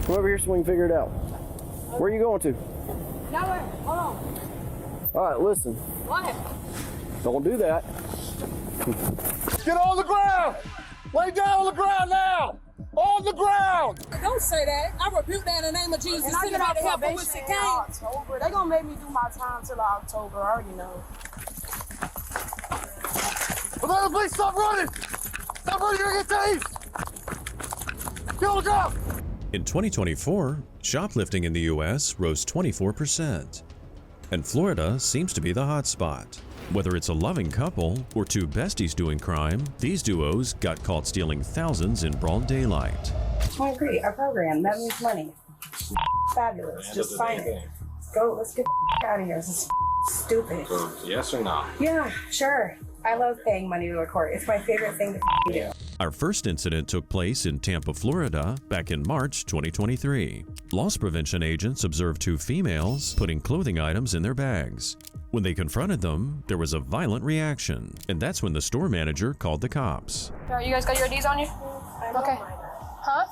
Come over here so we can figure it out. Where are you going to? Nowhere. Hold on. All right, listen. What? Don't do that. Get on the ground! Lay down on the ground now! On the ground! Don't say that. I rebuke that in the name of Jesus. And I Send get him out out of here for probation in October. They gonna make me do my time till October. I already know. Well, please stop running! Stop running, you're gonna get tased! Get on the ground! In 2024, shoplifting in the U.S. rose 24%. And Florida seems to be the hotspot. Whether it's a loving couple or two besties doing crime, these duos got caught stealing thousands in broad daylight. I agree. A program that means money. Fabulous. Just sign it. Go. Let's get the out of here. This is stupid. Yes or no? Yeah, sure. I love paying money to the court. It's my favorite thing to do. Our first incident took place in Tampa, Florida, back in March 2023. Loss prevention agents observed two females putting clothing items in their bags. When they confronted them, there was a violent reaction, and that's when the store manager called the cops. You guys got your IDs on you? Okay. Huh?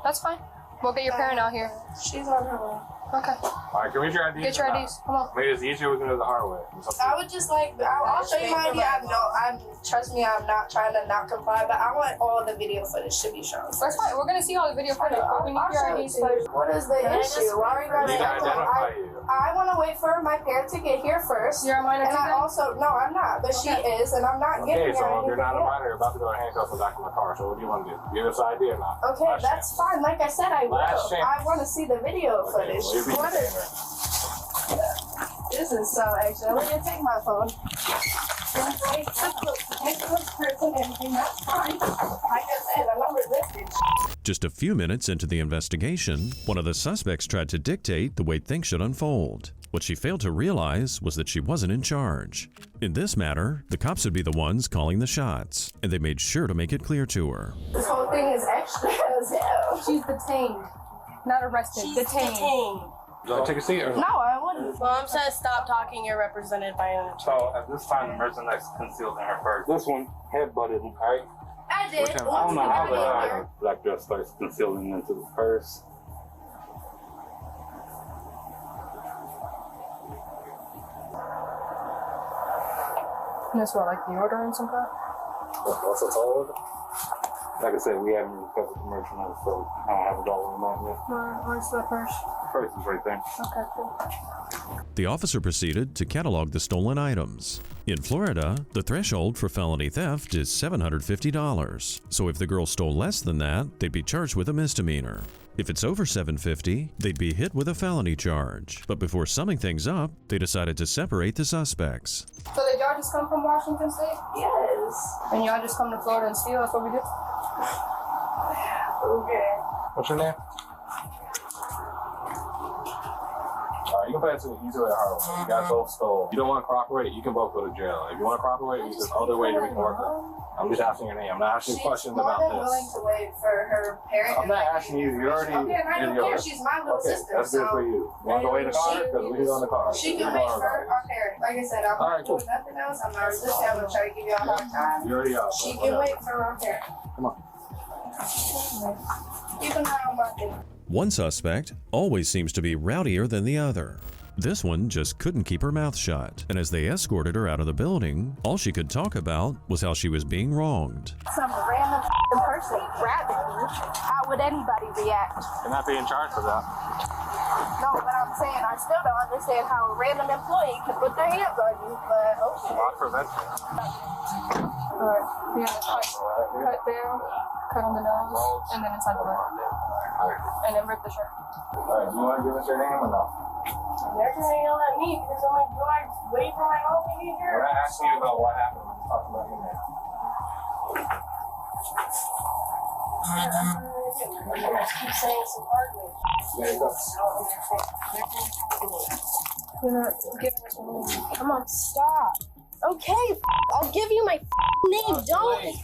That's fine. We'll get your parent out here. She's on her way. Okay. All right, can we get your IDs? Get your IDs. Come on. Maybe it's easier, we can do it the hard way. I would just like, I'll show you my ID. Trust me, I'm not trying to not comply, but I want all the video footage to be shown. That's fine. We're going to see all the video footage, but we need your IDs first. What is the issue? Why are you We need to identify you. I want to wait for my parent to get here first. You're a minor and too, I then? also, no, I'm not, but she is, and I'm not Okay, getting so her if you're not a anything minor, you're about to go to handcuff and back in the car. So what do you want to do? Give us an ID or not? Okay, Last that's chance. fine. Like I said, I will. Last chance. I want to see the video Okay, footage. well, you beat What the is camera. This is so extra. Let me take my phone. Take the person and everything. That's fine. Like I said, I know resistance. Just a few minutes into the investigation, one of the suspects tried to dictate the way things should unfold. What she failed to realize was that she wasn't in charge. In this matter, the cops would be the ones calling the shots, and they made sure to make it clear to her. This whole thing is extra as hell. She's detained. Not arrested. Detained. Take a seat or No, I wouldn't. Mom says stop talking, you're represented by an attorney. So at this time, the merchandise concealed in her purse. This one headbutted, right? I did. I don't know how the black dress starts concealing into the purse. And that's what, like the order and some kind? What's the total? Like I said, we haven't recovered the merchandise, so I don't have a dollar amount yet. Where's the purse? Purse is right there. Okay, cool. The officer proceeded to catalog the stolen items. In Florida, the threshold for felony theft is $750. So if the girl stole less than that, they'd be charged with a misdemeanor. If it's over $750, they'd be hit with a felony charge. But before summing things up, they decided to separate the suspects. So did y'all just come from Washington State? Yes. And y'all just come to Florida and steal? That's what we do? Okay. What's your name? Alright, you can play it to the easy way or hard way. You guys both stole. You don't want to cooperate, you can both go to jail. If you want to cooperate, you just other way we can work it. I'm just asking your name. I'm not asking questions about She's more than willing this. to wait for her parent. I'm not asking you. You're already Okay, and I don't in care. your... She's my little Okay, sister. that's good for you. You want to go in the car? Because we can go in the car. She can wait for her parent. Like I said, I'm All not right, cool. doing nothing else. I'm not resisting. I'm going to try to give you a hard time. You already are. She can wait for her parent. Come on. Keep an eye on my thing. One suspect always seems to be rowdier than the other. This one just couldn't keep her mouth shut, and as they escorted her out of the building, all she could talk about was how she was being wronged. Some random person grabbing me. How would anybody react? You're not being charged for that. No, but I'm saying I still don't understand how a random employee can put their hands on you. But okay. Loss prevention. Alright. Yeah, cut there, cut on the nose, and then inside the lip. And then rip the shirt. Alright, do you want to give us your name or no? They're just saying yell at me because I'm like, do I wait for my own behavior? We're not asking you about what happened. We're talking about you now. Keep saying some argument. There you go. You're not giving us your name. Come on, stop. Okay, I'll give you my name, don't.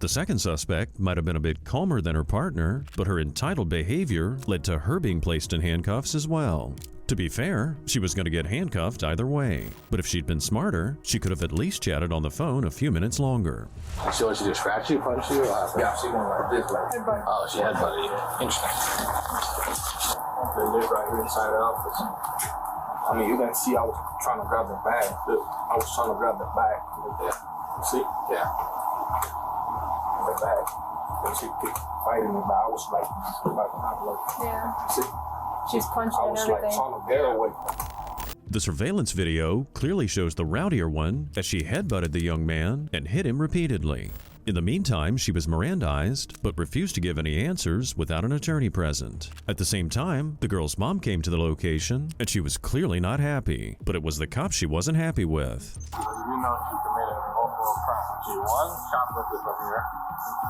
The second suspect might have been a bit calmer than her partner, but her entitled behavior led to her being placed in handcuffs as well. To be fair, she was going to get handcuffed either way, but if she'd been smarter, she could have at least chatted on the phone a few minutes longer. She what, she just scratched you, punched you? Yeah, she went like this, like. Headbutt. Oh, she headbutted you. Interesting. They live right here inside the office. I mean, you can see I was trying to grab the bag. I was trying to grab the bag. See? Yeah. The bag. And she kept fighting me, but I was like, Yeah. see? She's punching I and was like everything. trying to get away. The surveillance video clearly shows the rowdier one as she headbutted the young man and hit him repeatedly. In the meantime, she was Mirandized, but refused to give any answers without an attorney present. At the same time, the girl's mom came to the location, and she was clearly not happy, but it was the cops she wasn't happy with. You know she committed a multiple crime. She won shoplifted from here,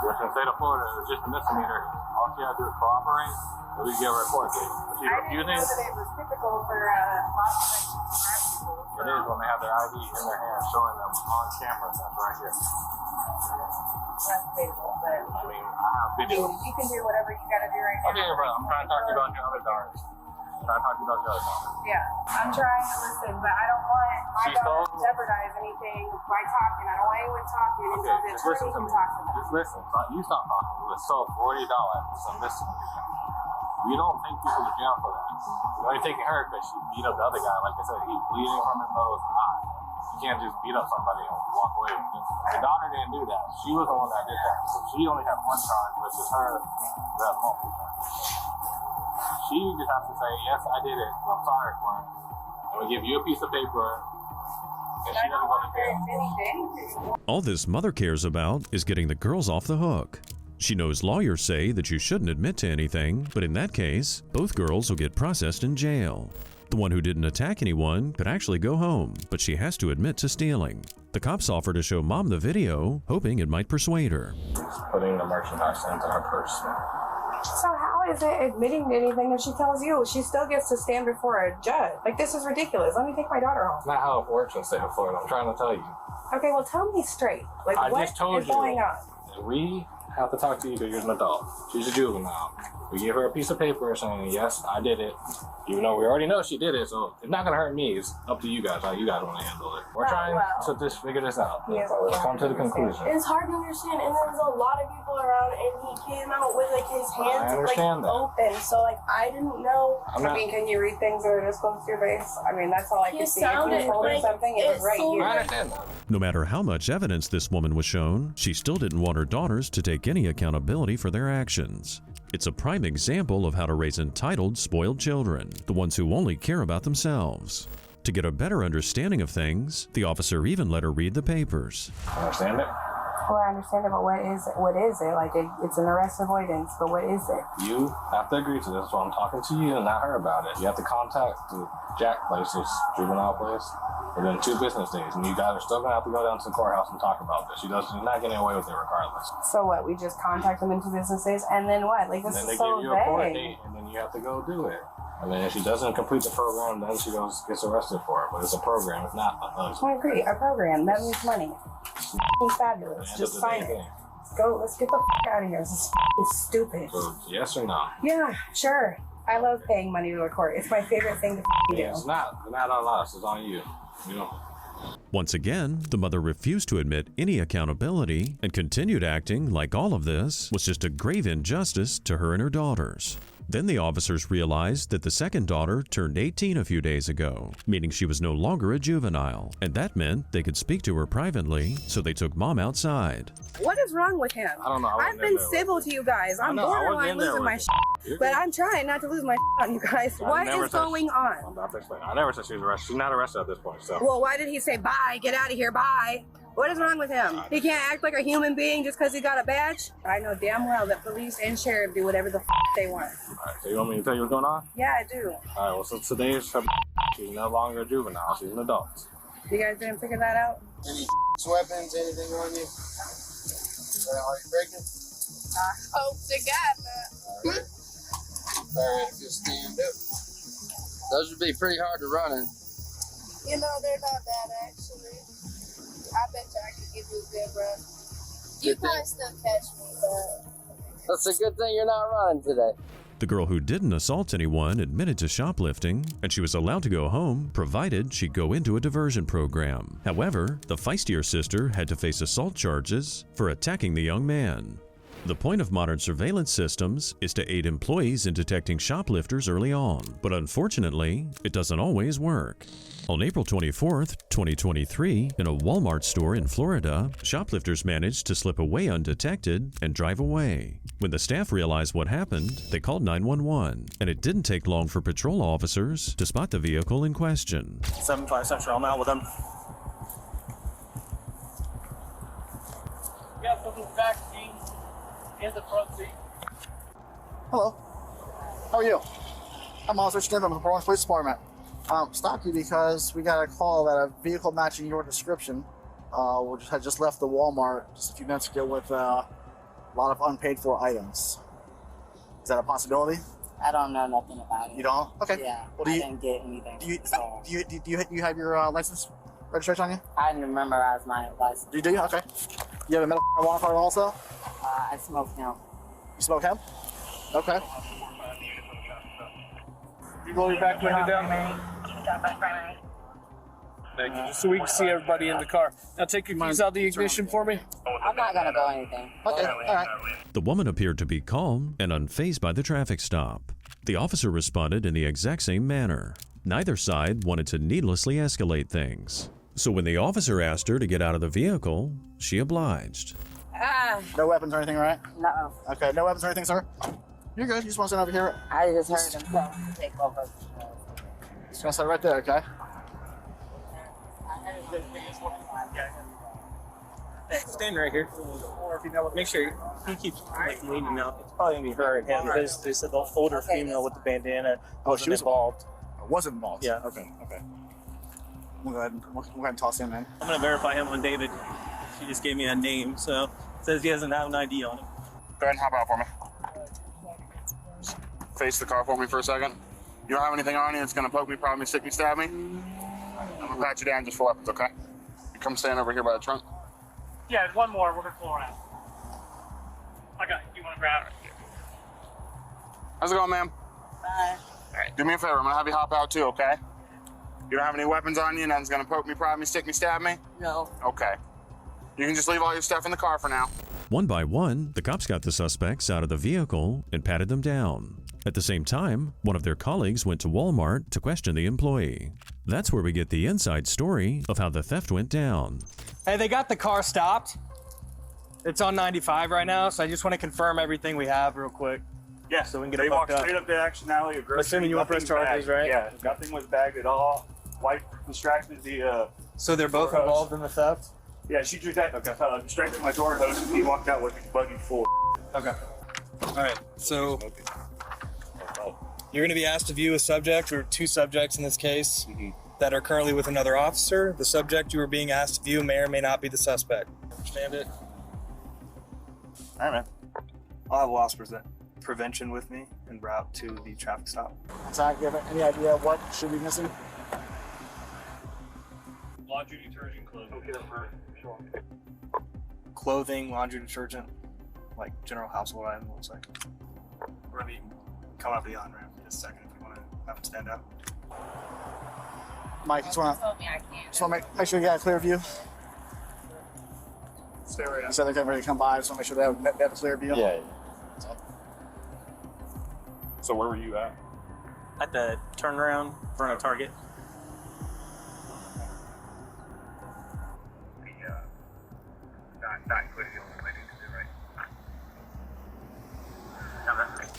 which in the state of Florida is just a misdemeanor. All she had to do is cooperate, and we give her a court date. She I didn't know refusing. that it was typical for lots of like people. It is when they have their ID in their hand showing them on camera. That's right here. That's debatable, but I mean, I have video. you can do whatever you gotta do right now. Okay, bro, I'm trying to talk to you about your other daughters. I'm trying to talk to you about your other daughters. Yeah, I'm trying to listen, but I don't want my She daughter to stole- jeopardize anything by talking. I don't want anyone talking Okay, until the just attorney listen to can me. talk to them. Just listen. You stop talking. It was sold $40. Some misdemeanor. We don't take people to jail for that. We're only taking her because she beat up the other guy. Like I said, he's bleeding from his nose and eye. You can't just beat up somebody and walk away with it. The daughter didn't do that. She was the one that did that. So she only had one charge, which is her who has multiple charges. She just has to say, yes, I did it. I'm sorry for it. And we give you a piece of paper. And she doesn't go to jail. All this mother cares about is getting the girls off the hook. She knows lawyers say that you shouldn't admit to anything, but in that case, both girls will get processed in jail. The one who didn't attack anyone could actually go home, but she has to admit to stealing. The cops offer to show mom the video, hoping it might persuade her. Putting the merchandise into her purse. So how is it admitting to anything if she tells you she still gets to stand before a judge? Like, this is ridiculous. Let me take my daughter home. It's not how it works in the state of Florida. I'm trying to tell you. Okay, well, tell me straight. Like, I what just told is you. going on? We have to talk to you because you're an adult. She's a juvenile. We give her a piece of paper saying, yes, I did it. Even though we already know she did it, so it's not going to hurt me. It's up to you guys how you guys want to handle it. We're trying to just figure this out. Come to the conclusion. It's hard to understand, and there's a lot of people around, and he came out with like his hands like open, so like I didn't know. I mean, can you read things that are this close to your face? I mean, that's all I He could see. If sounded you holding like something, it was right here. I understand that. No matter how much evidence this woman was shown, she still didn't want her daughters to take any accountability for their actions. It's a prime example of how to raise entitled, spoiled children, the ones who only care about themselves. To get a better understanding of things, the officer even let her read the papers. Understand it? Well, I understand it, but what is it? What is it? Like, it's an arrest avoidance, but what is it? You have to agree to this, so I'm talking to you and not her about it. You have to contact the Jack place, this juvenile place, within 2 business days, and you guys are still going to have to go down to the courthouse and talk about this. She's not getting away with it regardless. So what? We just contact them in 2 business days, and then what? Like, this And then they is so give you a court vague. date, and then you have to go do it. And then if she doesn't complete the program, then she gets arrested for it. But it's a program, it's not a I agree. A program, that means money. It's fabulous. Just sign it. Let's get the out of here. This is stupid. So, yes or no? Yeah, sure. I love paying money to a court. It's my favorite thing to do. It's not on us, it's on you. You know. Once again, the mother refused to admit any accountability and continued acting like all of this was just a grave injustice to her and her daughters. Then the officers realized that the second daughter turned 18 a few days ago, meaning she was no longer a juvenile, and that meant they could speak to her privately, so they took mom outside. What is wrong with him? I don't know. I've been civil to you guys. I'm borderline losing my shit, but I'm trying not to lose my shit on you guys. What is going on? I'm about to explain. I never said she was arrested. She's not arrested at this point, so. Well, why did he say bye? Get out of here, bye. What is wrong with him? He can't act like a human being just because he got a badge? I know damn well that police and sheriff do whatever the they want. Alright, so you want me to tell you what's going on? Yeah, I do. Alright, well, so today is her. She's no longer a juvenile. She's an adult. You guys didn't figure that out? Any weapons, anything on you? Are you breaking? I hope to God not. Alright, if you'll stand up. Those would be pretty hard to run in. You know, they're not bad actually. I bet you I could give you a good run. You probably still catch me, but That's a good thing you're not running today. The girl who didn't assault anyone admitted to shoplifting, and she was allowed to go home provided she'd go into a diversion program. However, the feistier sister had to face assault charges for attacking the young man. The point of modern surveillance systems is to aid employees in detecting shoplifters early on, but unfortunately, it doesn't always work. On April 24th, 2023, in a Walmart store in Florida, shoplifters managed to slip away undetected and drive away. When the staff realized what happened, they called 911, and it didn't take long for patrol officers to spot the vehicle in question. 75 Central, I'm out with them. We got something back in the front seat. Hello. How are you? I'm Officer Schnipp. I'm with the Florida Police Department. Stopped you because we got a call that a vehicle matching your description had just left the Walmart just a few minutes ago with a lot of unpaid for items. Is that a possibility? I don't know nothing about it. You don't? Okay. Yeah. Well, I didn't get anything. Do you have your license registration on you? I didn't memorize my license. Do you? Okay. You have a medical marijuana card also? I smoke hemp. You smoke hemp? Okay. You roll your back window down. Thank you. Just so we can see everybody in the car. Now take your keys out of the ignition for me. I'm not gonna go anything. Okay, all right. The woman appeared to be calm and unfazed by the traffic stop. The officer responded in the exact same manner. Neither side wanted to needlessly escalate things. So when the officer asked her to get out of the vehicle, she obliged. No weapons or anything, right? No. Okay, no weapons or anything, sir? You're good. You just want to sit over here? I just heard him take over. Just gonna sit right there, okay? Stand right here. Make sure he keeps leaning out. It's probably gonna be her and him because they said the older female with the bandana wasn't involved. Wasn't involved? Yeah. Okay. We'll go ahead and toss him in. I'm gonna verify him on David. She just gave me a name, so it says he doesn't have an ID on him. Go ahead and hop out for me. Face the car for me for a second. You don't have anything on you that's gonna poke me, prod me, stick me, stab me? I'm gonna pat you down just for weapons, okay? You come stand over here by the trunk. Yeah, there's one more. We're gonna pull around. I got you. You wanna grab it? How's it going, ma'am? Bye. All right, do me a favor. I'm gonna have you hop out too, okay? You don't have any weapons on you, nothing's gonna poke me, prod me, stick me, stab me? No. Okay. You can just leave all your stuff in the car for now. One by one, the cops got the suspects out of the vehicle and patted them down. At the same time, one of their colleagues went to Walmart to question the employee. That's where we get the inside story of how the theft went down. Hey, they got the car stopped. It's on 95 right now, so I just want to confirm everything we have real quick. Yeah, so we can get they it walked fucked up. straight up the action alley of grocery. Assuming you want press charges, bagged. right? Yeah, nothing was bagged at all. Wife distracted the. So they're both door involved in the theft? Yeah, she distracted my door hose and he walked out with his buggy full. Okay. All right. So you're going to be asked to view a subject or two subjects in this case that are currently with another officer. The subject you are being asked to view may or may not be the suspect. Understand it? All right, man. I'll have loss prevention with me en route to the traffic stop. So, do you have any idea what should be missing? Laundry detergent, clothing. Clothing, laundry detergent, like general household item, looks like. We're gonna be coming up the on-ramp in just a second if you want to have them stand up. Mike, just want to make sure you got a clear view. Stay right You said they're getting ready to come by, just want to make sure they have a clear view. Yeah. So where were you at? At the turnaround in front of Target.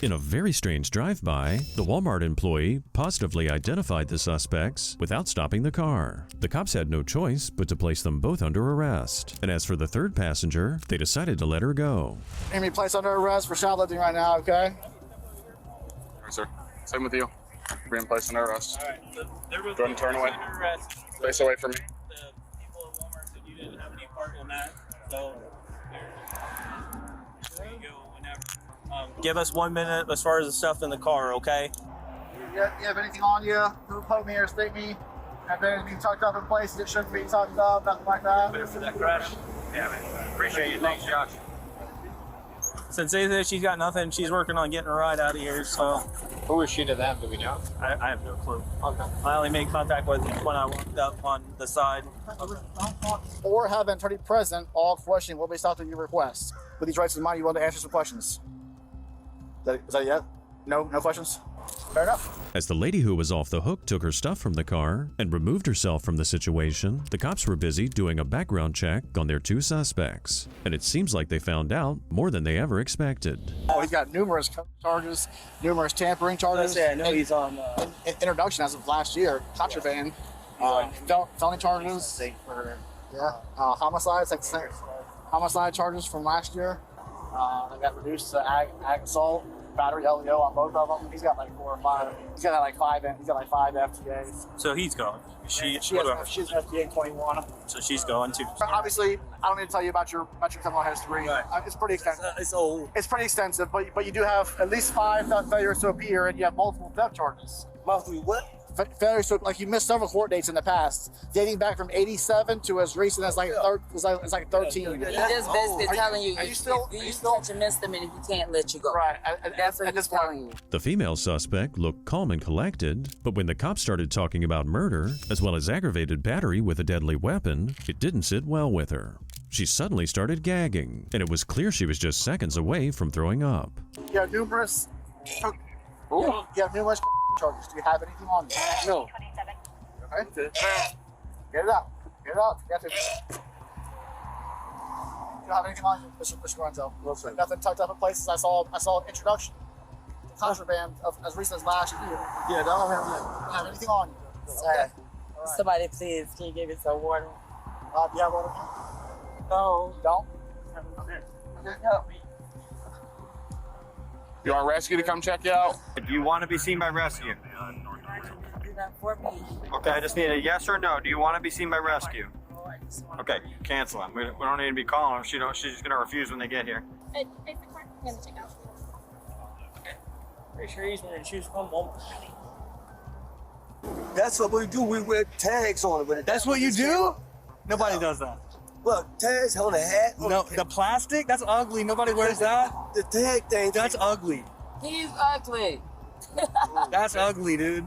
In a very strange drive-by, the Walmart employee positively identified the suspects without stopping the car. The cops had no choice but to place them both under arrest. And as for the third passenger, they decided to let her go. You're going to be placed under arrest for shoplifting right now, okay? All right, sir. Same with you. You're being placed under arrest. All right. So go ahead and turn away. Face away from me. The people at Walmart said you didn't have any part in that, so there you go. Whenever. Give us 1 minute as far as the stuff in the car, okay? You have anything on you? Who poke me or stick me? Have anything tucked up in places that shouldn't be tucked up? Nothing like that? Better for that crash. Yeah, man. Appreciate you. Thanks, Josh. Since they say she's got nothing, she's working on getting a ride out of here. So, Who is she to them? Do we know? I have no clue. Okay. I only made contact with her when I walked up on the side. Or have an attorney present, all questioning will be stopped at your request. With these rights in mind, you want to answer some questions. Is that yet? No questions? Fair enough. As the lady who was off the hook took her stuff from the car and removed herself from the situation, the cops were busy doing a background check on their 2 suspects. And it seems like they found out more than they ever expected. Oh, he's got numerous charges, numerous tampering charges. I know he's on introduction as of last year, contraband, felony charges, homicides, like homicide charges from last year. They got reduced to ag assault, battery, LEO on both of them. He's got like 4 or 5. He's got like 5 FTAs. So he's going. She's FTA 21. So she's going too. Obviously, I don't need to tell you about your criminal history. Right. It's pretty extensive. It's old. It's pretty extensive, but you do have at least 5 failures to appear, and you have multiple theft charges. Multiple what? Failures to, like, you missed several court dates in the past, dating back from '87 to as recent as like 13. He just basically telling you, are you still catch a misdemeanor, he can't let you go. Right. That's what he's telling you. The female suspect looked calm and collected, but when the cops started talking about murder, as well as aggravated battery with a deadly weapon, it didn't sit well with her. She suddenly started gagging, and it was clear she was just seconds away from throwing up. You have numerous charges. Do you have anything on you? No. Okay. Get it out. Get it out. You have to. You don't have anything on you, Mr. Lorenzo. Nothing tucked up in places. I saw an introduction. Contraband as recent as last year. Yeah, don't have anything on you. Okay. Somebody please, can you give me some water? Do you have water? No. Don't? Help me. You want rescue to come check you out? Do you want to be seen by rescue? Do that for me. Okay, I just need a yes or no. Do you want to be seen by rescue? Okay, cancel him. We don't need to be calling her. She's just going to refuse when they get here. I'm gonna check out. Pretty sure he's wearing shoes from Walmart. That's what we do. We wear tags on it. That's what you do? Nobody does that. Look, tags on the hat. No, the plastic? That's ugly. Nobody wears that. The tag thing. That's ugly. He's ugly. That's ugly, dude.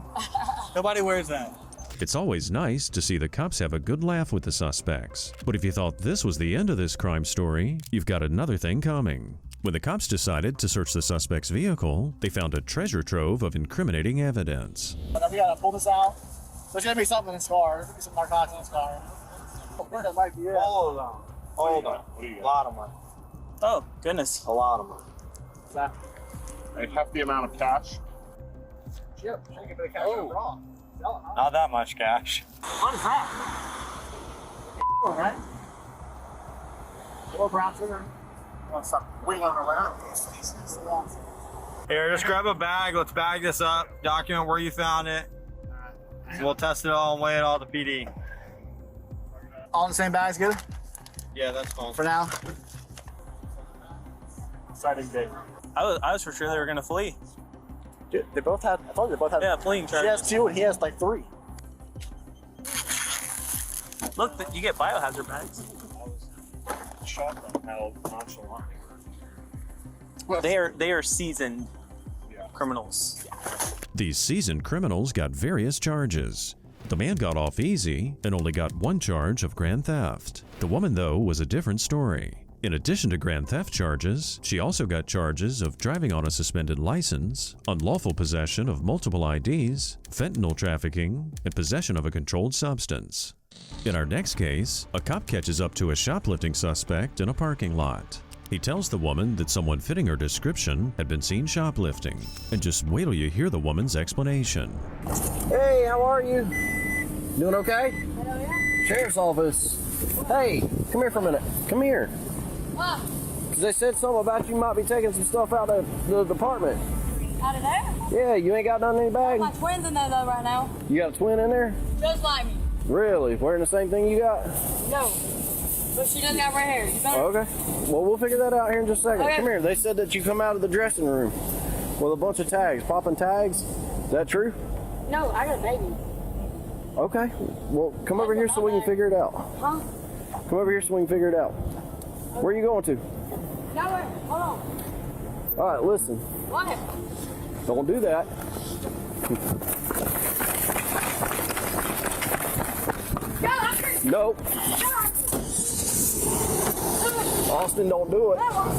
Nobody wears that. It's always nice to see the cops have a good laugh with the suspects. But if you thought this was the end of this crime story, you've got another thing coming. When the cops decided to search the suspect's vehicle, they found a treasure trove of incriminating evidence. We gotta pull this out. There's gonna be something in this car. There's gonna be some narcotics in this car. That might be it. Hold on. Hold on. A lot of money. Oh, goodness. A lot of money. Exactly. A hefty amount of cash. Yep. Oh. Not that much cash. What is that? All right. Little brown sugar. Want some wing on her lap? Here, just grab a bag. Let's bag this up. Document where you found it. We'll test it all and weigh it all to PD. All in the same bags, good? Yeah, that's fine. For now. Exciting day. I was for sure they were gonna flee. Dude, they both had. I told you they both had. Yeah, fleeing charges. She has 2 and he has like 3. Look, you get biohazard bags. I was shocked at how nonchalant They are seasoned criminals. These seasoned criminals got various charges. The man got off easy and only got 1 charge of grand theft. The woman, though, was a different story. In addition to grand theft charges, she also got charges of driving on a suspended license, unlawful possession of multiple IDs, fentanyl trafficking, and possession of a controlled substance. In our next case, a cop catches up to a shoplifting suspect in a parking lot. He tells the woman that someone fitting her description had been seen shoplifting. And just wait till you hear the woman's explanation. Hey, how are you? Doing okay? Hell yeah. Sheriff's office. Hey, come here for a minute. Come here. What? Cause they said something about you might be taking some stuff out of the department. Out of there? Yeah, you ain't got none in any bag? My twin's in there though right now. You got a twin in there? Just like me. Really? Wearing the same thing you got? No. But she just got right here. You better... Okay. Well, we'll figure that out here in just a second. Okay. Come here. They said that you come out of the dressing room with a bunch of tags, popping tags. Is that true? No, I got a baby. Okay. Well, come over here so we can figure it out. Huh? Come over here so we can figure it out. Where are you going to? Nowhere. Hold on. All right, listen. What? Don't do that. Nope. Austin, don't do it.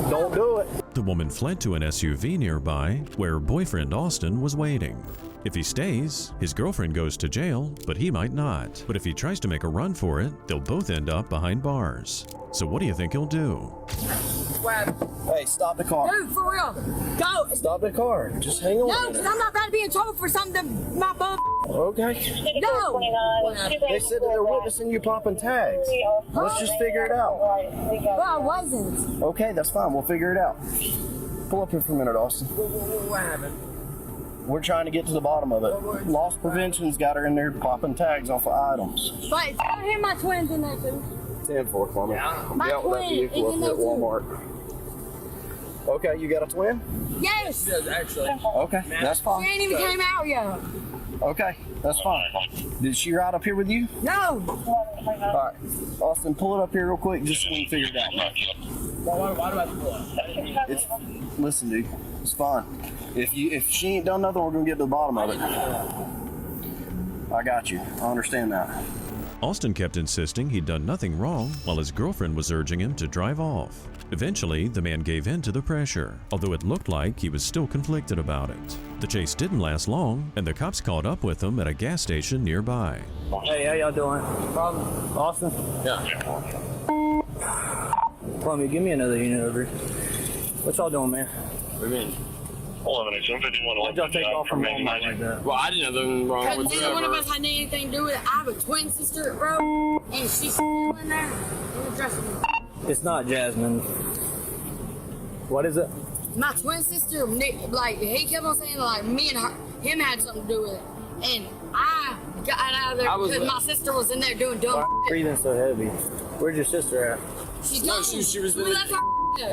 Don't do it. The woman fled to an SUV nearby where her boyfriend Austin was waiting. If he stays, his girlfriend goes to jail, but he might not. But if he tries to make a run for it, they'll both end up behind bars. So what do you think he'll do? Hey, stop the car. Dude, for real. Go. Stop the car. Just hang on. No, because I'm not about to be in trouble for something my bum. Okay. No. They said that they're witnessing you popping tags. Let's just figure it out. Well, I wasn't. Okay, that's fine. We'll figure it out. Pull up here for a minute, Austin. What happened? We're trying to get to the bottom of it. Loss prevention's got her in there popping tags off of items. But I hear my twins in there too. 10-4, Plumber. My Dealt with that twin vehicle is in up here there at too. Walmart. Okay, you got a twin? Yes. Yes, actually. Okay, that's She fine. ain't even came out yet. Okay, that's fine. Did she ride up here with you? No. All right, Austin, pull it up here real quick just so we can figure it out. Why do I have to pull it? Listen, dude, it's fine. If she ain't done nothing, we're gonna get to the bottom of it. I got you. I understand that. Austin kept insisting he'd done nothing wrong while his girlfriend was urging him to drive off. Eventually, the man gave in to the pressure, although it looked like he was still conflicted about it. The chase didn't last long, and the cops caught up with him at a gas station nearby. Hey, how y'all doing? Austin? Yeah. Plummy, give me another unit over here. What y'all doing, man? What do you mean? Why'd y'all take off from Walmart like that? Well, I didn't have nothing wrong with Because neither one of us had anything to do with it. I have a twin sister, bro, and she's still in there in the dressing room. It's not Jasmine. What is it? My twin sister, like, he kept on saying, like, me and him had something to do with it. And I got out of there because my sister was in there doing dumb Why are you breathing so heavy? Where's your sister at? She's No, gone. she was We left her.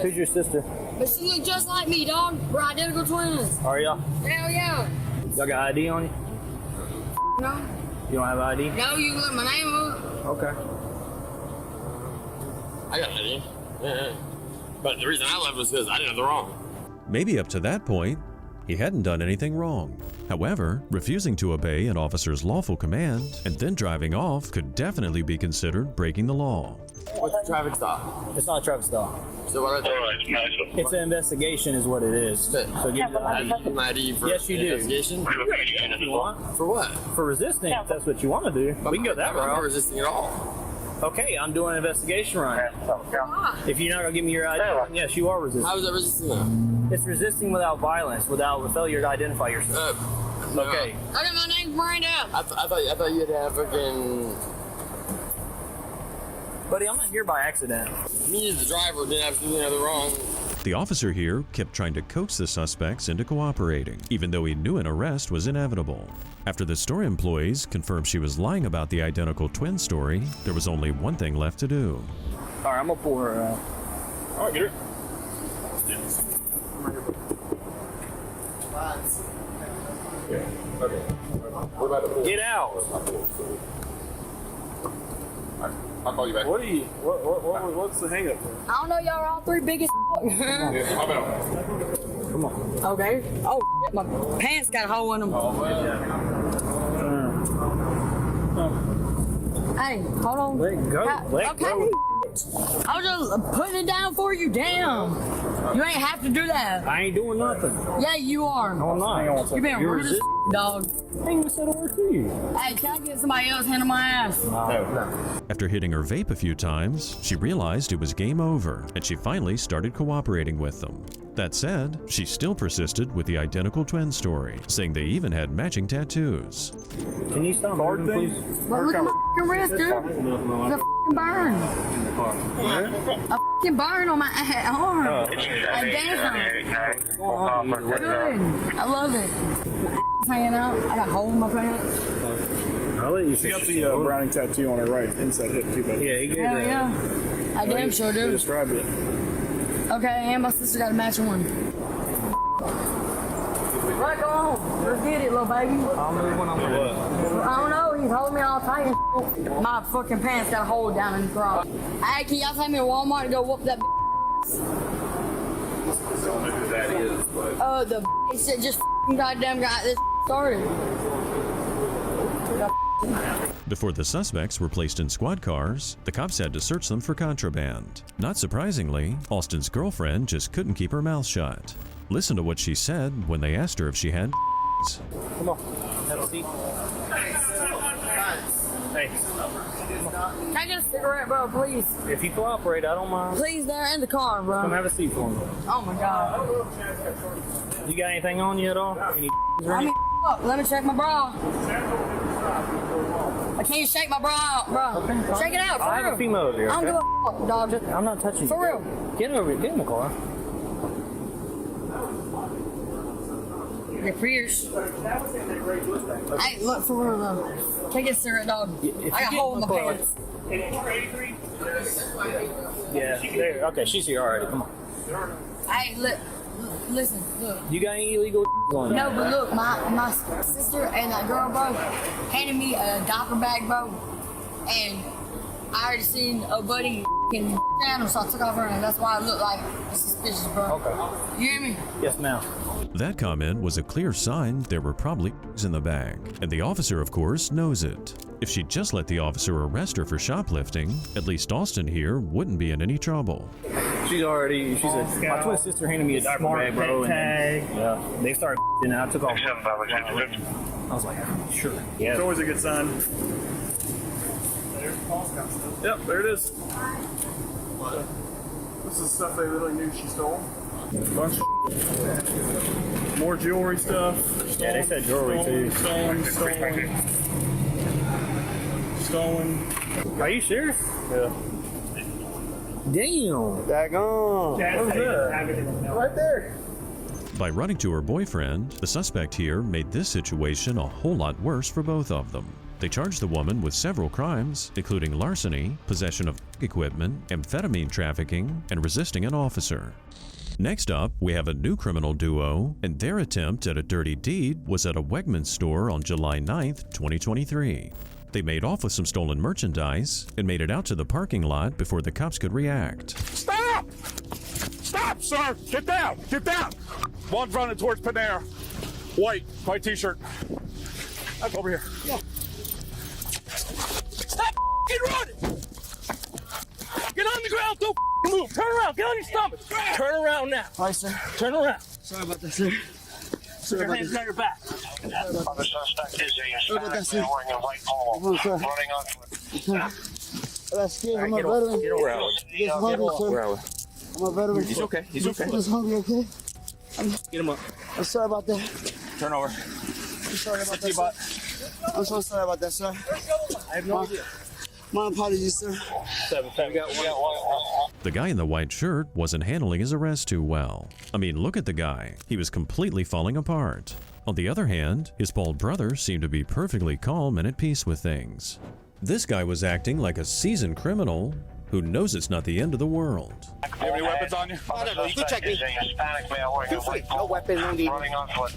Who's your sister? But she looked just like me, dog. We're identical twins. Are y'all? Hell yeah. Y'all got ID on you? No. You don't have ID? No, you can look my name up. Okay. I got an idea. Yeah. But the reason I left was because I didn't have the wrong. Maybe up to that point, he hadn't done anything wrong. However, refusing to obey an officer's lawful command and then driving off could definitely be considered breaking the law. What's the traffic stop? It's not a traffic stop. So what are they? It's an investigation is what it is. So give me An ID for Yes, you do. investigation? If you want. For what? For resisting, if that's what you want to do. We can go that I'm not route. resisting at all. Okay, I'm doing an investigation run. If you're not going to give me your ID, then yes, you are resisting. How is that resisting though? It's resisting without violence, without failure to identify yourself. Okay. I got my name burned up. I thought you had to have fucking. Buddy, I'm not here by accident. Me as the driver didn't have nothing wrong. The officer here kept trying to coax the suspects into cooperating, even though he knew an arrest was inevitable. After the store employees confirmed she was lying about the identical twin story, there was only one thing left to do. All right, I'm going to pull her out. All right, get her. Get out. I'll call you back. What are you? What's the hang up? I don't know, y'all are all three big as Come on. Okay. Oh, shit, my pants got a hole in them. Hey, hold on. Let go. Let okay. go. I was just putting it down for you. Damn. You ain't have to do that. I ain't doing nothing. Yeah, you are. No, I'm not. You been You're rude as dog. I ain't even said a word to you. Hey, can I get somebody else handle my ass? No. After hitting her vape a few times, she realized it was game over, and she finally started cooperating with them. That said, she still persisted with the identical twin story, saying they even had matching tattoos. Can you stop moving, please? But look at my f***ing wrist, dude. It's a f***ing burn. A f***ing burn on my arm. A damn. Good. I love it. My ass hanging out. I got a hole in my pants. I'll let you She got the Browning tattoo on her right, inside hip too, buddy. Yeah, he gave Hell that. yeah. I damn sure do. Describe it. Okay, and my sister got a matching one. Right, go on. Let's get it, little baby. I'll move when I'm ready. I don't know. He's holding me all tight and shit. My fucking pants got a hole down in the crotch. Hey, can y'all take me to Walmart to go whoop that don't know who that is, but The that just goddamn got this started. Before the suspects were placed in squad cars, the cops had to search them for contraband. Not surprisingly, Austin's girlfriend just couldn't keep her mouth shut. Listen to what she said when they asked her if she had Come on, have a seat. Hey, Can I get a cigarette, bro, please? if you cooperate, I don't mind. Please, they're in the car, bro. Come have a seat for me. Oh my god. You got anything on you at all? Any I mean, look, let me check my bra. I can't shake my bra out, bro. Shake it out, for I real. have a female over here. I don't Okay? give a fuck, dog. I'm not touching you. For real. Get over here. Get in the car. Your Pierce. Hey, look, for real, though. Take a cigarette, dog. I got a hole in my pants. Yeah, there. Okay, she's here already. Come on. Hey, look. Listen, look. You got any illegal on you? No, but look, my sister and that girl, bro, handed me a diaper bag, bro, and I already seen a buddy in down, so I took off her, and that's why I look like suspicious, bro. Okay. You hear me? Yes, ma'am. That comment was a clear sign there were probably in the bag, and the officer, of course, knows it. If she'd just let the officer arrest her for shoplifting, at least Austin here wouldn't be in any trouble. She's my twin sister handed me a diaper bag, bro. And yeah, they started and I took off. I was like, sure. Yeah. it's always a good sign. Yep, there it is. This is stuff they really knew she stole. Bunch of more jewelry stuff. Yeah, they said jewelry too. Stolen. Are you serious? Yeah. Damn. Daggone. Right there. By running to her boyfriend, the suspect here made this situation a whole lot worse for both of them. They charged the woman with several crimes, including larceny, possession of equipment, amphetamine trafficking, and resisting an officer. Next up, we have a new criminal duo, and their attempt at a dirty deed was at a Wegmans store on July 9th, 2023. They made off with some stolen merchandise and made it out to the parking lot before the cops could react. Stop! Stop, sir! Get down! Get down! One's running towards Panera. White t-shirt. Over here. Yeah. Stop running! Get on the ground! Don't move! Turn around! Get on your stomach! Turn around now! Hi, sir. Turn around! Sorry about that, sir. Put your hands on your back. Other suspect is a Hispanic male wearing a white polo, running on foot. That's scared. I'm a veteran. Get over. Just hungry, sir. I'm a veteran. He's okay. He's okay. I'm just hungry, okay? Get him up. I'm sorry about that. Turn over. I'm sorry about that, sir. I'm so sorry about that, sir. I have no idea. My apologies, sir. The guy in the white shirt wasn't handling his arrest too well. I mean, look at the guy. He was completely falling apart. On the other hand, his bald brother seemed to be perfectly calm and at peace with things. This guy was acting like a seasoned criminal who knows it's not the end of the world. Do you have any weapons on you? No, you can check me. Hispanic male wearing a white polo, No weapon, no need. running on foot.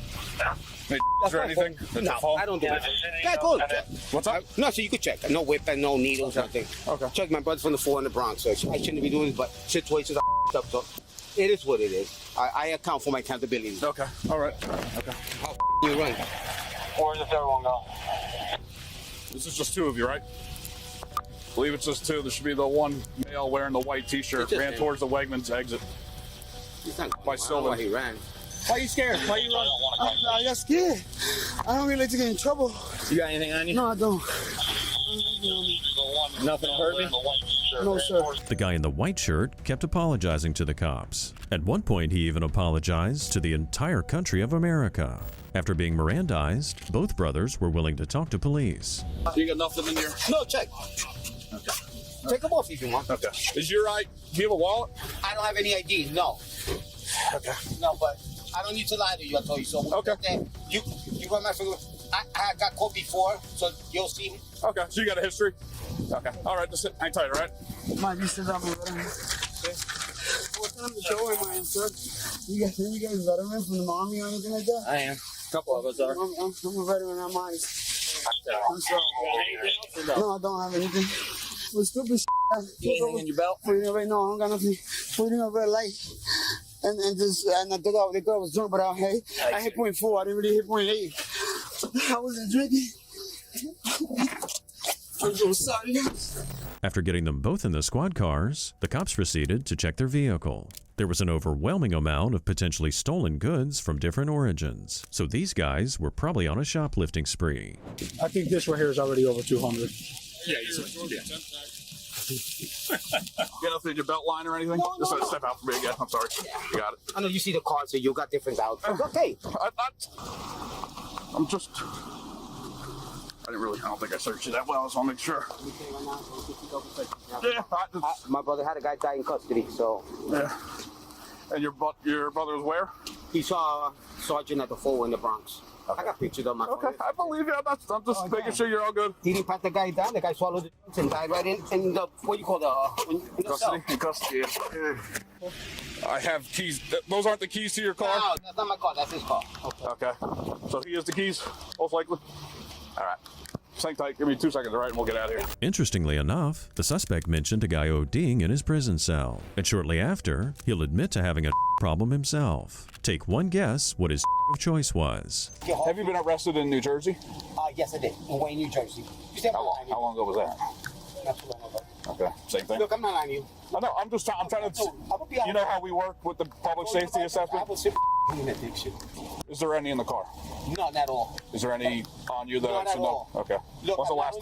Is there anything? No, I don't do that. Yeah, go. What's up? No, so you could check. No weapon, no needles, nothing. Okay. Check my brother's from the 4 in the Bronx, so I shouldn't be doing this, but situations are up, so it is what it is. I account for my accountability. Okay. All right. Okay. How you run? Where's the third one go? This is just two of you, right? I believe it's just two. There should be the one male wearing the white t-shirt ran towards the Wegmans exit. He's not By Sylvan. he ran. Why are you scared? Why are you running? I got scared. I don't really like to get in trouble. You got anything on you? No, I don't. Nothing will hurt me? No, sir. The guy in the white shirt kept apologizing to the cops. At one point, he even apologized to the entire country of America. After being Mirandized, both brothers were willing to talk to police. You got nothing in your... No, check. Okay. Take them off if you want. Okay. Is your ID... Do you have a wallet? I don't have any IDs, no. Okay. No, but I don't need to lie to you, I told you. So okay. You run my finger. I got caught before, so you'll see me. Okay. So you got a history? Okay. All right. Just sit. Hang tight, all right? Might be still up with him. What kind of show am I in, sir? You guys veteran from the Army or anything like that? I am. A couple of us are. I'm a veteran, I'm honest. I'm sorry. No, I don't have anything. Well, stupid shit. You got anything in your belt? Right now, I don't got nothing. Putting a red light. and the girl was drunk, but I hit 0.4. I didn't really hit 0.8. I wasn't drinking. I'm so sorry. After getting them both in the squad cars, the cops proceeded to check their vehicle. There was an overwhelming amount of potentially stolen goods from different origins, so these guys were probably on a shoplifting spree. I think this right here is already over 200. Yeah, yeah. You nothing in your belt line or anything? No, Just no. step out for me again. I'm sorry. You got it. I know you see the cards here. You got different out. Okay. I'm just. I don't think I searched you that well. I just want to make sure. Yeah. My brother had a guy die in custody, so. Yeah. And your brother was where? He saw a sergeant at the 4 in the Bronx. I got pictures of my Okay, I believe you. I'm just making sure you're all good. He didn't pat the guy down. The guy swallowed the drugs and died right in the, what do you call the cell. In custody, yeah. I have keys. Those aren't the keys to your car? No, that's not my car. That's his car. Okay. So he has the keys, most likely? All right. Hang tight. Give me 2 seconds, all right, and we'll get out of here. Interestingly enough, the suspect mentioned a guy ODing in his prison cell, and shortly after, he'll admit to having a problem himself. Take one guess what his of choice was. Have you been arrested in New Jersey? Yes, I did. In Wayne, New Jersey. How long ago was that? Not too long ago. Okay, same thing. Look, I'm not lying to you. I know. I'm trying to. You know how we work with the public safety assessment? Is there any in the car? None at all. Is there any on you that I should know? Okay. Look, When's the last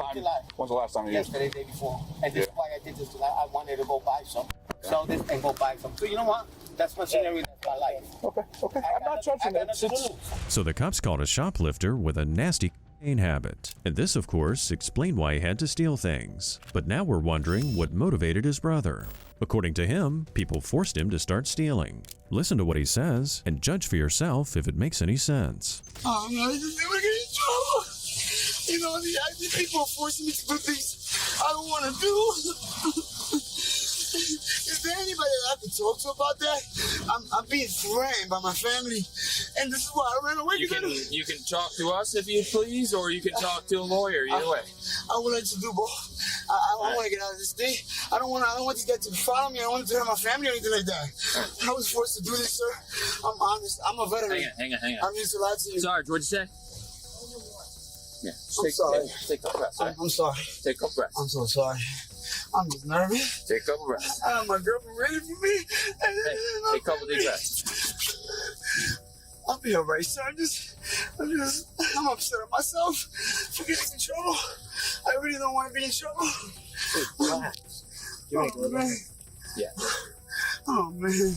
time you used it? Yesterday, day before. And this is why I did this, because I wanted to go buy some. Sell this and go buy some. So you know what? That's my scenario. That's my life. Okay. I'm not judging it. So the cops caught a shoplifter with a nasty cocaine habit. And this, of course, explained why he had to steal things. But now we're wondering what motivated his brother. According to him, people forced him to start stealing. Listen to what he says and judge for yourself if it makes any sense. Oh, no, I just never get in trouble. You know, the people forcing me to do things I don't want to do. Is there anybody that I can talk to about that? I'm being threatened by my family, and this is why I ran away. You can talk to us if you please, or you can talk to a lawyer. Either way. I would like to do both. I want to get out of this thing. I don't want these guys to follow me. I don't want to hurt my family or anything like that. I was forced to do this, sir. I'm honest. I'm a veteran. Hang on. I'm used to lie to you. Sarge, what'd you say? Yeah. I'm sorry. Take a couple breaths. Right? I'm sorry. Take a couple breaths. I'm so sorry. I'm just nervous. Take a couple breaths. My girlfriend ready for me. Hey, take a couple deep breaths. I'll be alright, sir. I'm upset at myself for getting in trouble. I really don't want to be in trouble. Oh, man. Yeah. Oh, man.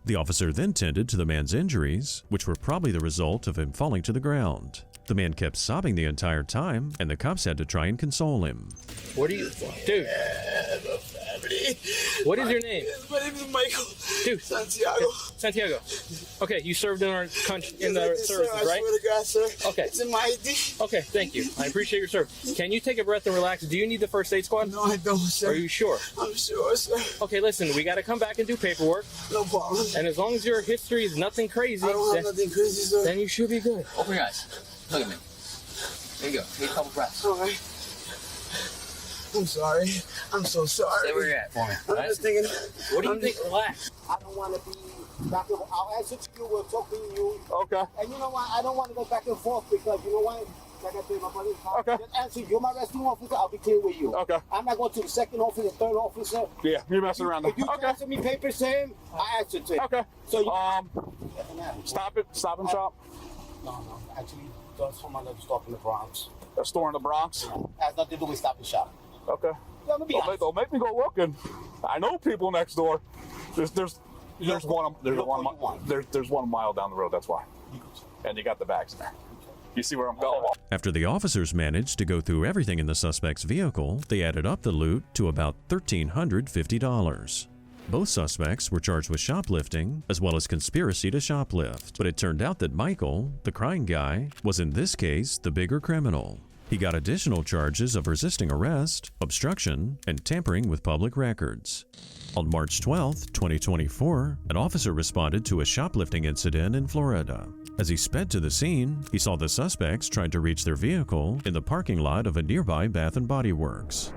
The officer then tended to the man's injuries, which were probably the result of him falling to the ground. The man kept sobbing the entire time, and the cops had to try and console him. What are you, dude? What is your name? My name is Michael. Dude. Santiago. Okay, you served in our country, in the services, right? I swear to God, sir. Okay. It's in my ID. Okay, thank you. I appreciate your service. Can you take a breath and relax? Do you need the first aid squad? No, I don't, sir. Are you sure? I'm sure, sir. Okay, listen, we got to come back and do paperwork. No problem. And as long as your history is nothing crazy, I don't have nothing crazy, sir. then you should be good. Open your eyes. Look at me. There you go. Take a couple breaths. All right. I'm sorry. I'm so sorry. Stay where you're at for me. I'm just thinking. What do you think? Relax. I don't want to be back and forth. I'll answer to you. We'll talk to you. Okay. And you know what? I don't want to go back and forth because you know what? Like I told my brother, okay. Just answer. You're my rescue officer. I'll be clear with you. Okay. I'm not going to the second officer, third officer. Yeah, you're messing around. If you answer me papers to him, I answer to him. Okay. So you, Stop it. Stop and shop. No. Actually, that's from another store in the Bronx. A store in the Bronx? Has nothing to do with Stop and Shop. Okay. Don't make me go looking. I know people next door. There's one a mile down the road. That's why. And you got the bags in there. You see where I'm going? After the officers managed to go through everything in the suspect's vehicle, they added up the loot to about $1,350. Both suspects were charged with shoplifting as well as conspiracy to shoplift, but it turned out that Michael, the crying guy, was in this case the bigger criminal. He got additional charges of resisting arrest, obstruction, and tampering with public records. On March 12, 2024, an officer responded to a shoplifting incident in Florida. As he sped to the scene, he saw the suspects trying to reach their vehicle in the parking lot of a nearby Bath & Body Works.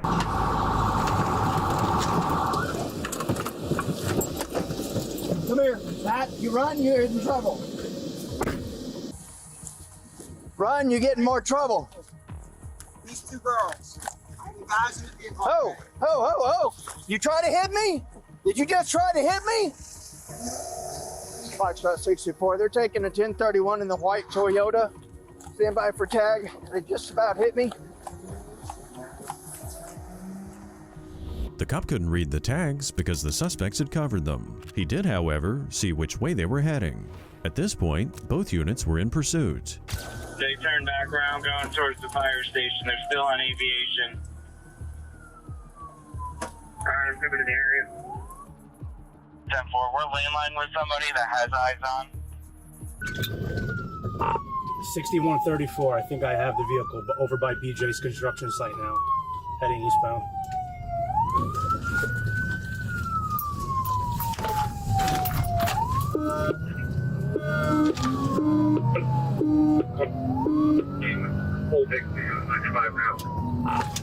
Come here, Matt. You run, you're in trouble. Run, you get in more trouble. These two girls. Guys in the vehicle. Oh! You try to hit me? Did you just try to hit me? Foxtrot 64, they're taking a 1031 in the white Toyota. Stand by for tag. They just about hit me. The cop couldn't read the tags because the suspects had covered them. He did, however, see which way they were heading. At this point, both units were in pursuit. They turned back around going towards the fire station. They're still on aviation. Alright, I'm moving to the area. 10-4, we're landline with somebody that has eyes on. 6134, I think I have the vehicle over by BJ's construction site now, heading eastbound.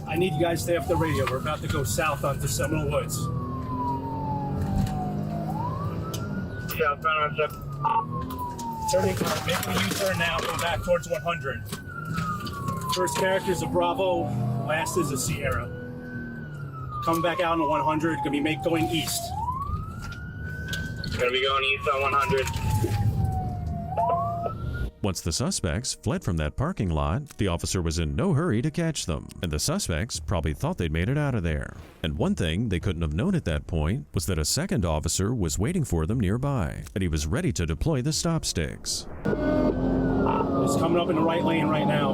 I need you guys to stay off the radio. We're about to go south onto Seminole Woods. Southbound on 7. Turning, making a U-turn now, go back towards 100. First character is a Bravo, last is a Sierra. Coming back out on 100, gonna be going east. Gonna be going east on 100. Once the suspects fled from that parking lot, the officer was in no hurry to catch them, and the suspects probably thought they'd made it out of there. And one thing they couldn't have known at that point was that a second officer was waiting for them nearby, and he was ready to deploy the stop sticks. It's coming up in the right lane right now.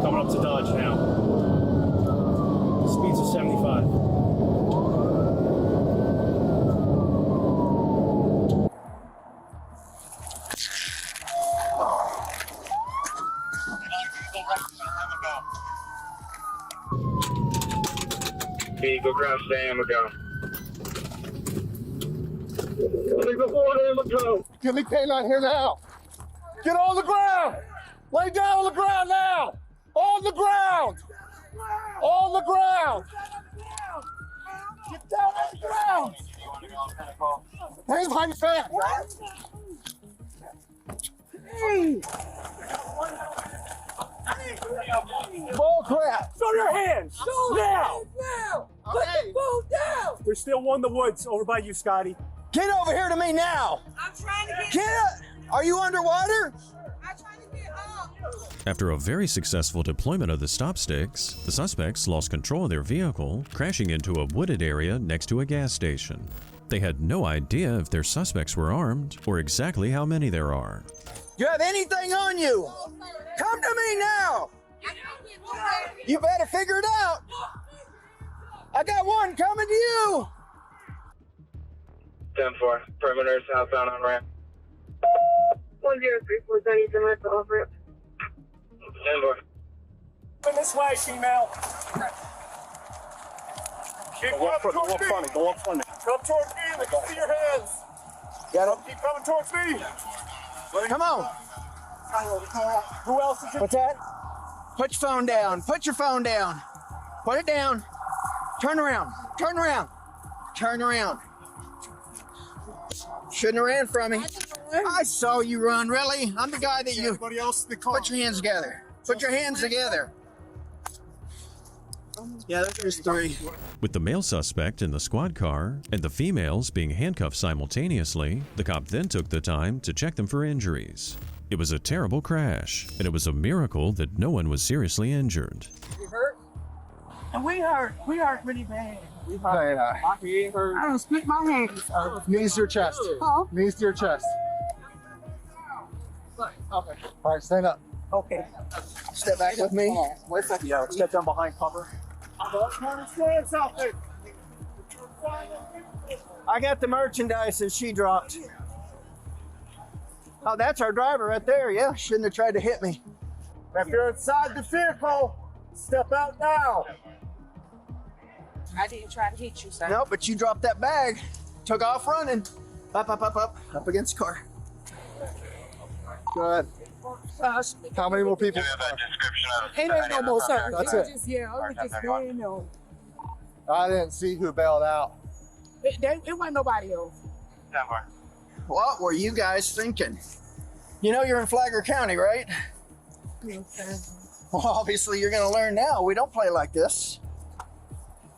Coming up to Dodge now. Speeds of 75. Go grab Sam and go. Go. Give me Canine here now. Get on the ground. Lay down on the ground now. On the ground. On the ground. Get down on the ground. Hands behind your back. Bull crap. Throw your hands. Now. Okay. Move down. There's still one in the woods over by you, Scotty. Get over here to me now. I'm trying to Get up. Are you underwater? I'm trying to get up. After a very successful deployment of the stop sticks, the suspects lost control of their vehicle, crashing into a wooded area next to a gas station. They had no idea if their suspects were armed or exactly how many there are. Do you have anything on you? Come to me now. You better figure it out. I got one coming to you. 10-4, perimeter southbound on ramp. 1034, Denny's in the off ramp. 10-4. Come this way, female. Go up funny. Come towards me. Let me see your hands. Keep coming towards me. Come on. Who else is What's that? Put your phone down. Put your phone down. Put it down. Turn around. Turn around. Turn around. Shouldn't have ran from me. I saw you run, really? I'm the guy that you... Everybody else in the car. Put your hands together. Put your hands together. Yeah, there's three. With the male suspect in the squad car and the females being handcuffed simultaneously, the cop then took the time to check them for injuries. It was a terrible crash, and it was a miracle that no one was seriously injured. You hurt? And we hurt really bad. Hey, I don't split my hands. knees to your chest. Huh? Knees to your chest. Okay. All right, stand up. Okay. Step back with me. Wait a second. Yeah, step down behind cover. I got the merchandise that she dropped. Oh, that's our driver right there. Yeah, shouldn't have tried to hit me. If you're inside the vehicle, step out now. I didn't try to hit you, sir. No, but you dropped that bag. Took off running. Up against the car. Good. How many more people? Ain't no more, sir. That's It it. was just, yeah, I was just saying, no. I didn't see who bailed out. It wasn't nobody else. What were you guys thinking? You know you're in Flagler County, right? Well, obviously you're gonna learn now. We don't play like this.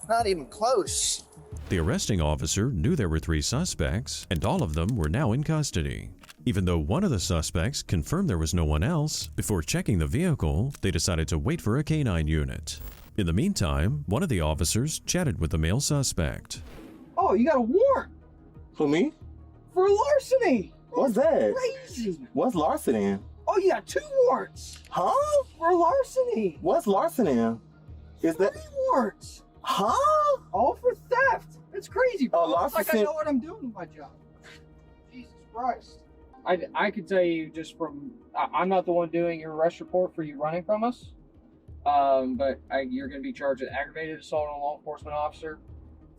Not even close. The arresting officer knew there were 3 suspects, and all of them were now in custody. Even though one of the suspects confirmed there was no one else, before checking the vehicle, they decided to wait for a canine unit. In the meantime, one of the officers chatted with the male suspect. Oh, you got a warrant For me? for larceny. What's that? Crazy. What's larceny? Oh, you got 2 warrants. Huh? For larceny. What's larceny? Is that 3 warrants. Huh? All for theft. It's crazy, bro. larceny. It's like I know what I'm doing with my job. Jesus Christ. I could tell you just from, I'm not the one doing your arrest report for you running from us, but you're going to be charged with aggravated assault on a law enforcement officer,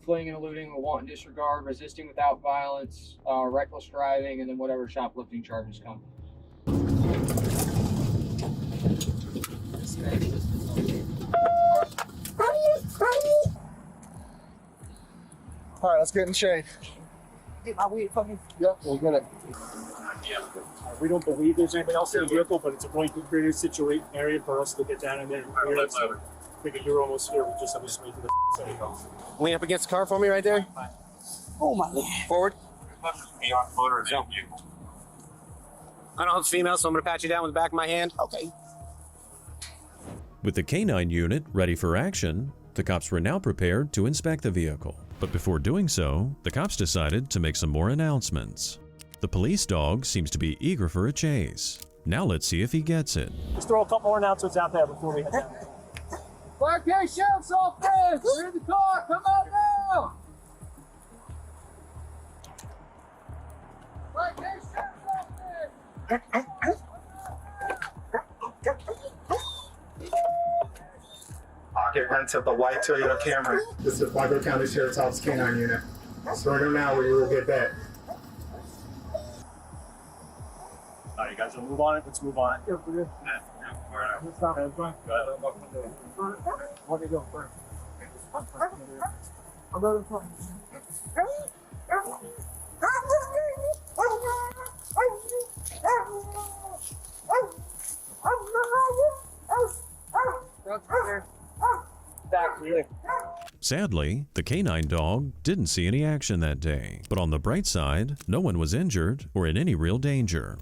fleeing and eluding with wanton disregard, resisting without violence, reckless driving, and then whatever shoplifting charges come. All right, let's get in shade. Get my weed from you. Yep, we'll get it. We don't believe there's anything else in the vehicle, but it's a point to create a situation area for us to get down in there and clear it. So figure you're almost here. We just have to just wait for the so you go. Lean up against the car for me right there. Oh my God. Forward. Beyond motor jump. I don't know if it's female, so I'm going to pat you down with the back of my hand. Okay. With the canine unit ready for action, the cops were now prepared to inspect the vehicle. But before doing so, the cops decided to make some more announcements. The police dog seems to be eager for a chase. Now let's see if he gets it. Let's throw a couple more announcements out there before we head down. Clark County Sheriff's Office! We're in the car! Come out now! Clark County Sheriff's Office! Occupants of the white Toyota Camry. This is the Flagler County Sheriff's Office Canine Unit. Surrender now or you will get back. All right, you guys want to move on it? Let's move on it. Yeah, we're good. Let's stop. What are you doing first? I'll go to the front. Back clear. Sadly, the canine dog didn't see any action that day. But on the bright side, no one was injured or in any real danger.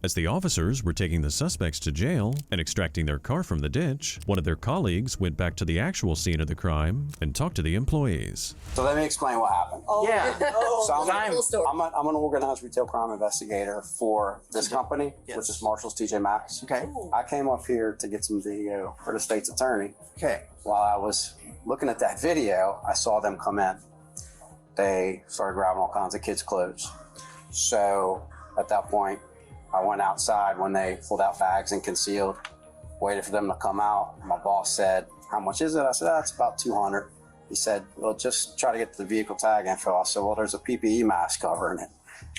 As the officers were taking the suspects to jail and extracting their car from the ditch, one of their colleagues went back to the actual scene of the crime and talked to the employees. So let me explain what happened. Oh, yeah. So I'm an organized retail crime investigator for this company, which is Marshall's TJ Maxx. Okay. I came up here to get some video for the state's attorney. Okay. While I was looking at that video, I saw them come in. They started grabbing all kinds of kids' clothes. So at that point, I went outside when they pulled out bags and concealed, waited for them to come out. My boss said, "How much is it?" I said, "That's about $200. He said, "Well, just try to get the vehicle tag info." I said, "Well, there's a PPE mask covering it."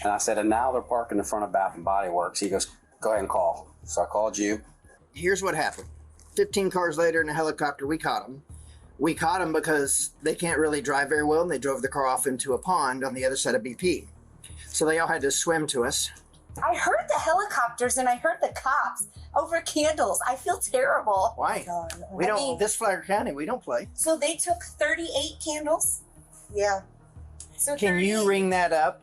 And I said, "And now they're parking in front of Bath and Body Works." He goes, "Go ahead and call." So I called you. Here's what happened. 15 cars later in a helicopter, we caught them. We caught them because they can't really drive very well, and they drove the car off into a pond on the other side of BP. So they all had to swim to us. I heard the helicopters and I heard the cops over candles. I feel terrible. Why? We don't, this Flagler County, we don't play. So they took 38 candles? Yeah. So Can you ring that up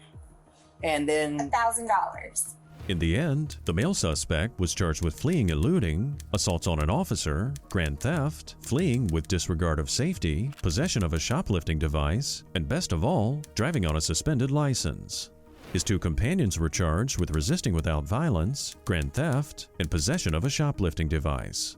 and then... $1,000. In the end, the male suspect was charged with fleeing and eluding, assaults on an officer, grand theft, fleeing with disregard of safety, possession of a shoplifting device, and best of all, driving on a suspended license. His 2 companions were charged with resisting without violence, grand theft, and possession of a shoplifting device.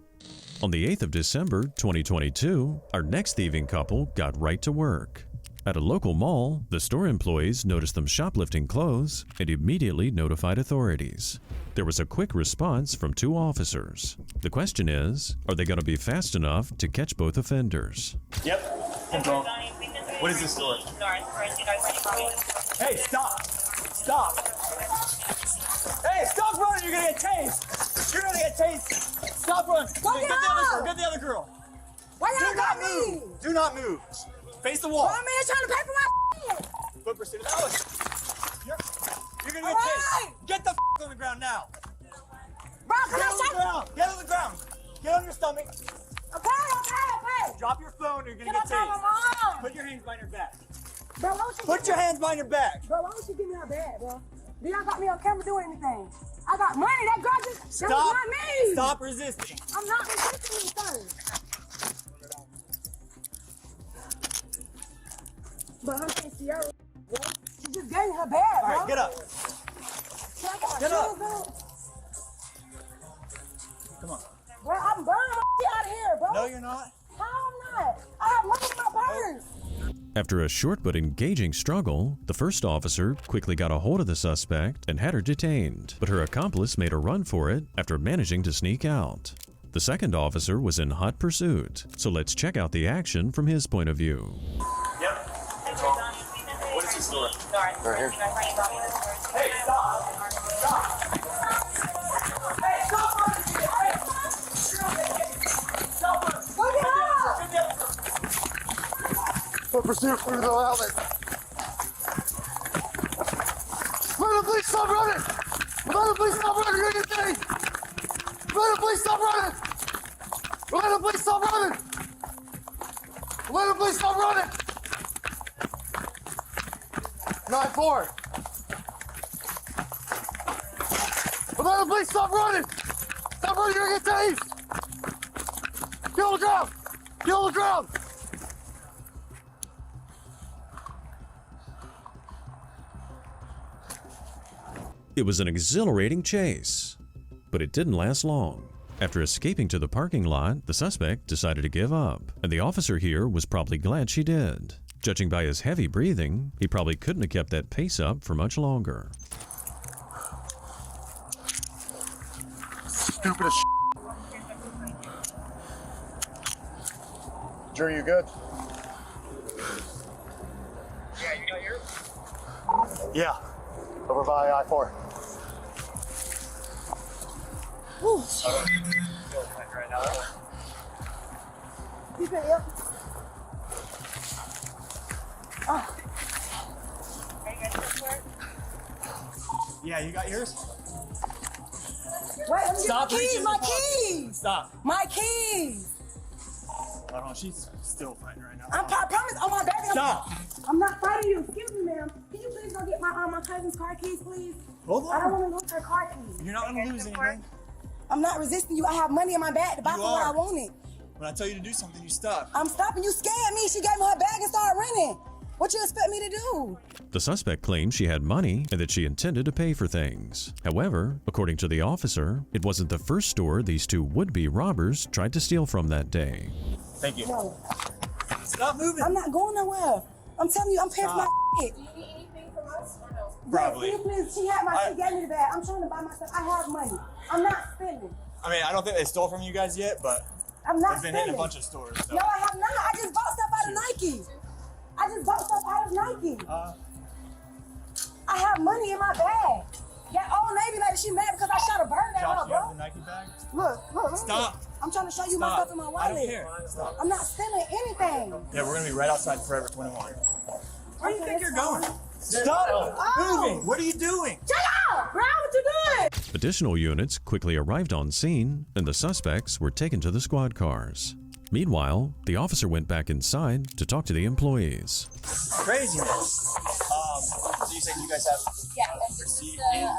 On the 8th of December, 2022, our next thieving couple got right to work. At a local mall, the store employees noticed them shoplifting clothes and immediately notified authorities. There was a quick response from 2 officers. The question is, are they going to be fast enough to catch both offenders? Yep. Control. What is this store? Hey, stop! Stop! Hey, stop running! You're gonna get tased! You're gonna get tased! Stop running! Get the other girl! Why Do not move! Do not move! Face the wall! Oh, man, trying to pay for my Put Priscilla. You're gonna get tased. Get the f on the ground now. Bro, Get on the ground. Get on the ground. Get on your stomach. Okay. Drop your phone or you're gonna get Get up, tased. Mom. Put your hands behind your back. Bro, why don't you Put your hands behind your back. Bro, why don't you give me her bag, bro? Do y'all got me on camera doing anything? I got money. That girl just, that was Stop. not me. Stop resisting. I'm not resisting anything. But her name's Sierra, bro. She just gave me her bag, bro. All right, get up. Get up. Come on. Bro, I'm burning my shit out of here, bro. No, you're not. How I'm not? I have money in my purse. After a short but engaging struggle, the first officer quickly got a hold of the suspect and had her detained, but her accomplice made a run for it after managing to sneak out. The second officer was in hot pursuit, so let's check out the action from his point of view. Yep. What is the store? Right here. Hey, stop. Stop. Hey, stop. For pursuit through the outlet. Brother, please stop running! Brother, please stop running! You're gonna get tased! Brother, please stop running! Brother, please stop running! Brother, please stop running! 9-4. Brother, please stop running! Stop running! You're gonna get tased! Get on the ground! Get on the ground! It was an exhilarating chase, but it didn't last long. After escaping to the parking lot, the suspect decided to give up, and the officer here was probably glad she did. Judging by his heavy breathing, he probably couldn't have kept that pace up for much longer. Stupid as Drew, you good? Yeah, you got yours? Yeah. Over by I-4. Woo. Right now. You can help. Oh. Yeah, you got yours? Wait, let me Stop get my keys, reaching my in the pocket. keys. Stop. My keys. Hold on, she's still fighting right now. I promise. Oh, my baby. Stop. I'm not fighting you. Excuse me, ma'am. Can you please go get my cousin's car keys, please? Hold I don't want to lose her car keys. You're not gonna lose anything. I'm not resisting you. I have money in my bag to buy You for what I are. wanted. When I tell you to do something, you stop. I'm stopping. You scared me. She gave me her bag and started running. What you expect me to do? The suspect claimed she had money and that she intended to pay for things. However, according to the officer, it wasn't the first store these two would-be robbers tried to steal from that day. Thank you. No. Stop moving. I'm not going nowhere. I'm telling you, I'm paying for my shit. Do you need anything from us or no? Probably. Yes, please. She had my shit, gave me the bag. I'm trying to buy myself. I have money. I'm not spending. I mean, I don't think they stole from you guys yet, but I'm not they've been spending. hitting a bunch of stores. So. No, I have not. I just bought stuff out of Nike. I just bought stuff out of Nike. I have money in my bag. That old Navy lady, she mad because I shot a bird at her, Josh, you have bro. the Nike bag? Look. Stop. I'm trying to show you my Stop. stuff in my wallet. I don't care. Stop. I'm not spending anything. Yeah, we're gonna be right outside Forever 21. Where do you think you're going? Stop moving. What are you doing? Shut up, bro. What you doing? Additional units quickly arrived on scene, and the suspects were taken to the squad cars. Meanwhile, the officer went back inside to talk to the employees. Craziness. So you said you guys have receipt and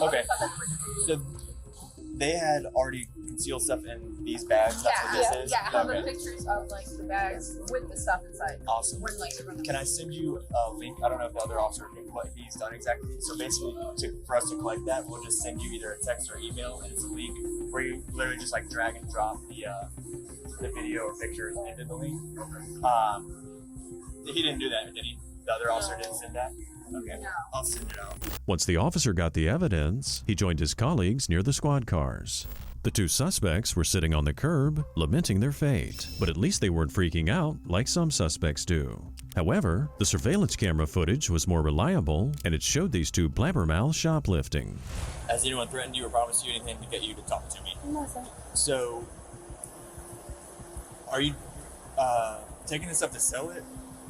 okay. So they had already concealed stuff in these bags. That's what this is. Yeah. I have the Okay. pictures of like the bags with the stuff inside. Awesome. Where, like, they're Can I send you a link? I don't know if the other officer can what he's done exactly. So basically, for us to collect that, we'll just send you either a text or email, and it's a link where you literally just like drag and drop the video or pictures into the link. He didn't do that, did he? The other officer didn't send that? Okay, I'll send it out. Once the officer got the evidence, he joined his colleagues near the squad cars. The two suspects were sitting on the curb, lamenting their fate, but at least they weren't freaking out like some suspects do. However, the surveillance camera footage was more reliable, and it showed these two blabbermouths shoplifting. Has anyone threatened you or promised you anything to get you to talk to me? No, sir. So, are you taking this up to sell it?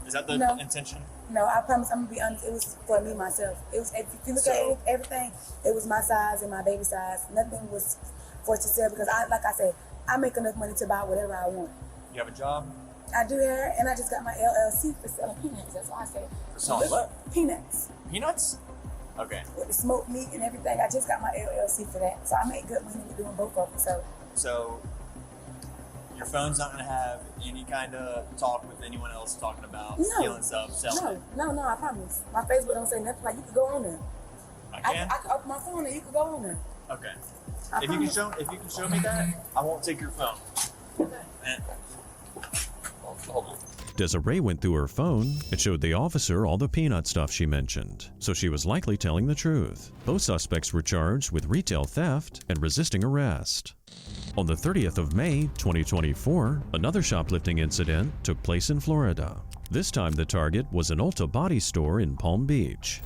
Is that the No. intention? No, I promise. I'm gonna be honest. It was for me myself. It was. If you look at everything, it was my size and my baby size. Nothing was forced to sell because like I said, I make enough money to buy whatever I want. You have a job? I do hair, and I just got my LLC for selling peanuts. That's why I say. For selling what? Peanuts. Peanuts? Okay. With the smoked meat and everything. I just got my LLC for that, so I make good money with doing both of them. So your phone's not gonna have any kind of talk with anyone else talking about stealing stuff, selling it. No, I promise. My Facebook don't say nothing. Like you could go on there. I can? I could open my phone and you could go on there. Okay. If you can show me that, I won't take your phone. And, Desiree went through her phone and showed the officer all the peanut stuff she mentioned, so she was likely telling the truth. Both suspects were charged with retail theft and resisting arrest. On the 30th of May, 2024, another shoplifting incident took place in Florida. This time the target was an Ulta body store in Palm Beach.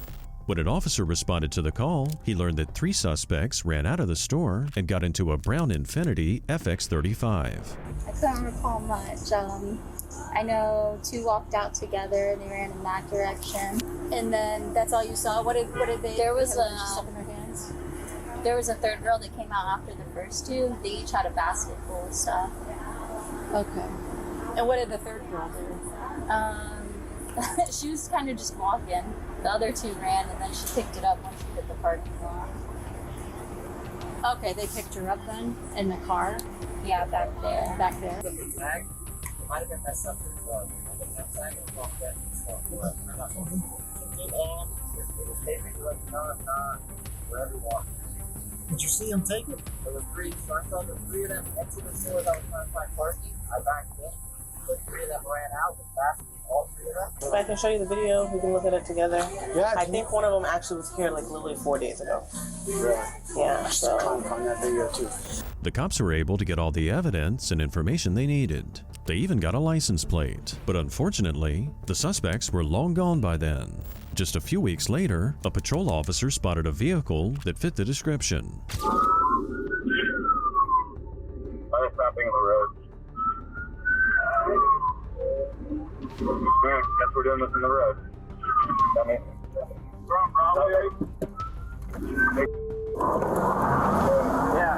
When an officer responded to the call, he learned that 3 suspects ran out of the store and got into a brown Infiniti FX35. I couldn't recall much. I know 2 walked out together and they ran in that direction. And then that's all you saw? What did they There was have stuff in their hands? There was a third girl that came out after the first 2. They each had a basket full of stuff. Okay. And what did the third girl do? She was kind of just walking. The other 2 ran, and then she picked it up once she hit the parking lot. Okay, they picked her up then in the car? Yeah, back there. Back there. Might have been messed up. Did you see him take it? There were 3. So I saw the 3 of them exit the store that was trying to find parking. I backed in. The 3 of them ran out with baskets. All 3 of them. If I can show you the video, we can look at it together. Yeah. I think one of them actually was here like literally 4 days ago. Really? Yeah. So. Find that video too. The cops were able to get all the evidence and information they needed. They even got a license plate, but unfortunately, the suspects were long gone by then. Just a few weeks later, a patrol officer spotted a vehicle that fit the description. I was stopping on the road. Guess we're doing this in the road. Tell me. Yeah.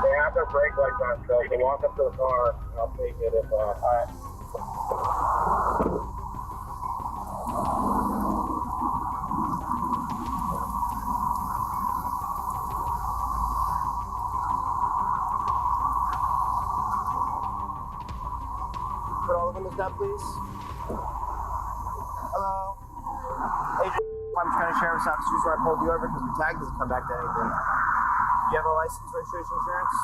They have their brake lights on, so you walk up to the car, and I'll take it if, alright. Put all the windows down, please. Hello. Hey, I'm trying to sheriff's office where I pulled you over because your tag doesn't come back to anything. Do you have a license, registration, insurance?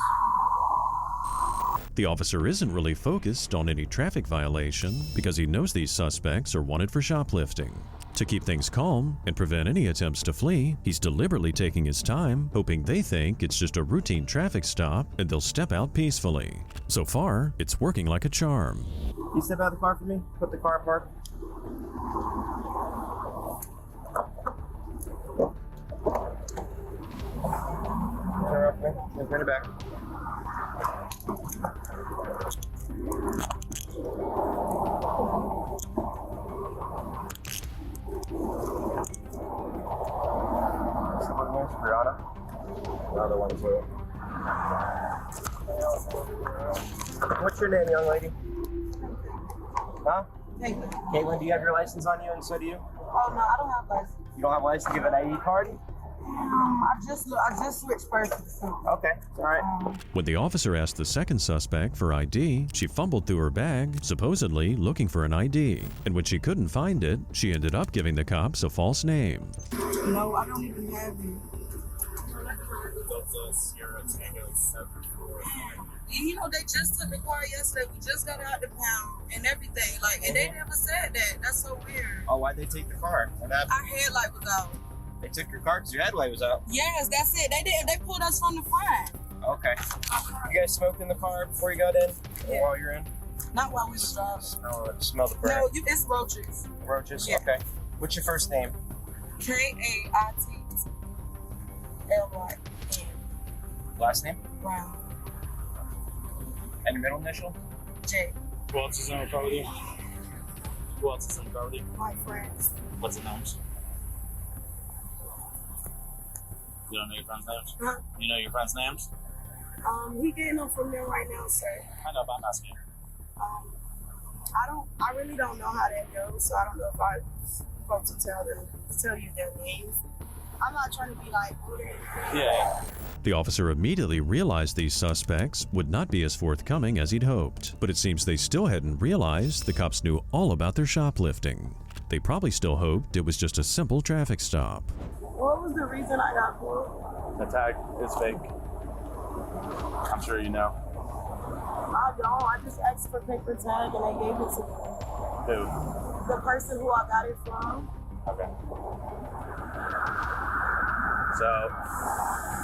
The officer isn't really focused on any traffic violation because he knows these suspects are wanted for shoplifting. To keep things calm and prevent any attempts to flee, he's deliberately taking his time, hoping they think it's just a routine traffic stop and they'll step out peacefully. So far, it's working like a charm. Can you step out of the car for me? Put the car in park. Turn off me. Turn it back. Someone needs Brianna. Another one's here. What's your name, young lady? Huh? Caitlin. Caitlin, do you have your license on you, and so do you? Oh no, I don't have license. You don't have a license? You have an ID card? I just switched persons. Okay, all right. When the officer asked the second suspect for ID, she fumbled through her bag, supposedly looking for an ID. And when she couldn't find it, she ended up giving the cops a false name. No, I don't even have you. And you know, they just took the car yesterday. We just got out the pound and everything. And they never said that. That's so weird. Oh, why'd they take the car? What happened? Our headlight was out. They took your car because your headlight was out. Yes, that's it. They did. They pulled us from the front. Okay. You guys smoked in the car before you got in? Or while you're in? Not while we were driving. Smell the burn. No, it's roaches. Roaches? Yeah. Okay. What's your first name? Kaitly. Last name? Brown. And your middle initial? J. Who else is on the property? Who else is in the car with you? My friends. What's the names? You don't know your friends' names? Huh? You know your friends' names? He getting them from them right now, sir. I know, but I'm asking. I really don't know how that goes, so I don't know if I'm supposed to tell you their names. I'm not trying to be like, Yeah. The officer immediately realized these suspects would not be as forthcoming as he'd hoped, but it seems they still hadn't realized the cops knew all about their shoplifting. They probably still hoped it was just a simple traffic stop. what was the reason I got pulled? The tag is fake. I'm sure you know. I don't. I just asked for paper tag and they gave it to me. Who? The person who I got it from. Okay. So,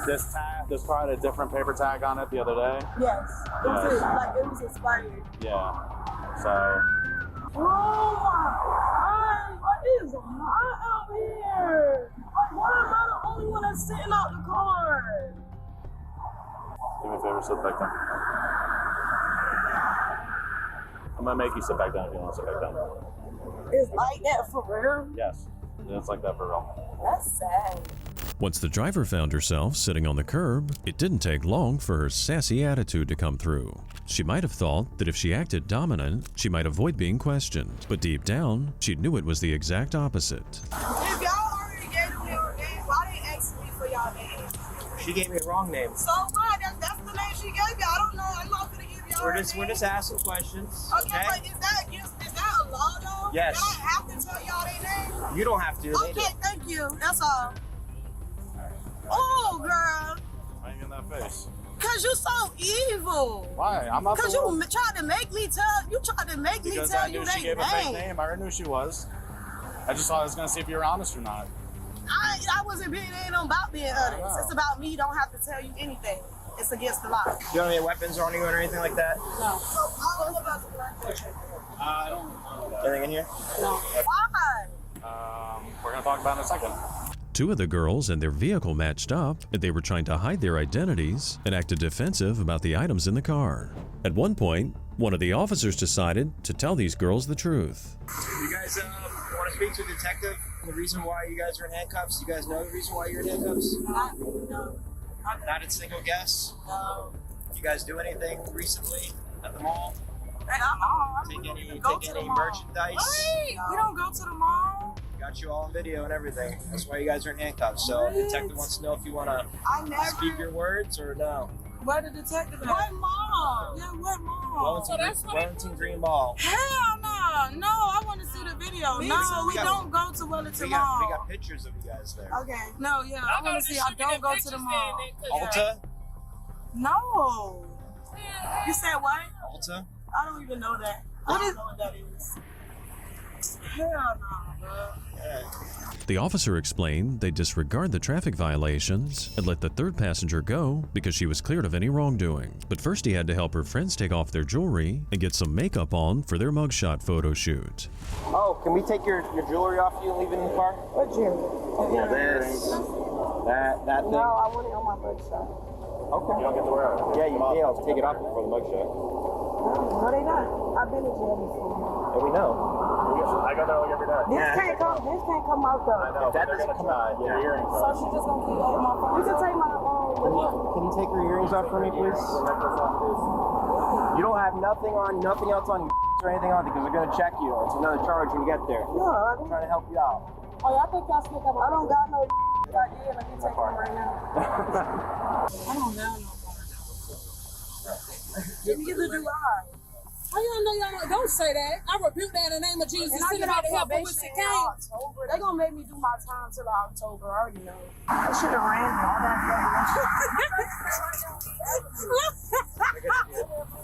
this car had a different paper tag on it the other day? Yes. It was expired. Yeah. So, Oh my God, what is hot out here? Like, why am I the only one that's sitting out the car? do me a favor, sit back down. I'm gonna make you sit back down if you want to sit back down. It's like that for real? Yes, it's like that for real. That's sad. Once the driver found herself sitting on the curb, it didn't take long for her sassy attitude to come through. She might have thought that if she acted dominant, she might avoid being questioned, but deep down, she knew it was the exact opposite. If y'all already gave me your name, why they ask me for y'all names? She gave me a wrong name. So what? That's the name she gave me. I don't know. I'm not gonna give y'all We're her just name. asking questions. Okay, but is that a law though? Yes. Do I have to tell y'all their name? You don't have to. They do. Okay, thank you. That's all. Oh, girl. Why are you in that face? Cause you so evil. Why? I'm not. Cause you tried to make me tell. You tried to make me Because tell I knew you she their gave a fake name. name. I already knew she was. I just thought I was gonna see if you were honest or not. I wasn't being about being honest. It's about me. Don't have to tell you anything. It's against the law. You don't have any weapons on you or anything like that? No. I don't. Anything in here? No. Why? We're gonna talk about it in a second. Two of the girls and their vehicle matched up, and they were trying to hide their identities and acted defensive about the items in the car. At one point, one of the officers decided to tell these girls the truth. You guys want to speak to a detective? The reason why you guys are in handcuffs? You guys know the reason why you're in handcuffs? No. Not a single guess? No. You guys do anything recently at the mall? Take any merchandise? Wait, we don't go to the mall. Got you all on video and everything. That's why you guys are in handcuffs. So the detective wants to know if you want to speak your words or no. Where the detective at? What mall? Yeah, what mall? Wellington Green Mall. Hell no. No, I want to see the video. We don't go to Wellington Mall. We got pictures of you guys there. Okay. No, yeah, I want to see. I don't go to the mall. Ulta? No. You said what? Ulta? I don't even know that. I don't know what that is. Hell no, bro. The officer explained they disregard the traffic violations and let the third passenger go because she was cleared of any wrongdoing. But first he had to help her friends take off their jewelry and get some makeup on for their mugshot photo shoot. Oh, can we take your jewelry off you and leave it in the car? What jewelry? Yeah, this. That thing. No, I want it on my mugshot. Okay. You don't get to wear it. Yeah, you can. Take it off before the mugshot. No, they not. I've been in jail before. Yeah, we know. I go there like every day. This can't come out though. I know. If that doesn't come out, your earrings. So she just gonna keep holding my phone. You can take my Can you take your earrings off for me, please? You don't have nothing else on your or anything on because they're gonna check you. It's another charge when you get there. No, I'm trying to help you out. Oh, y'all think y'all sneak up? I don't got no idea. Let me take one right now. I don't got no Neither do I. How y'all know y'all don't say that? I rebuke that in the name of Jesus. And I Send get them out out to help them with probation the in cane. October. They gonna make me do my time till October. I already know. I should have ran all that.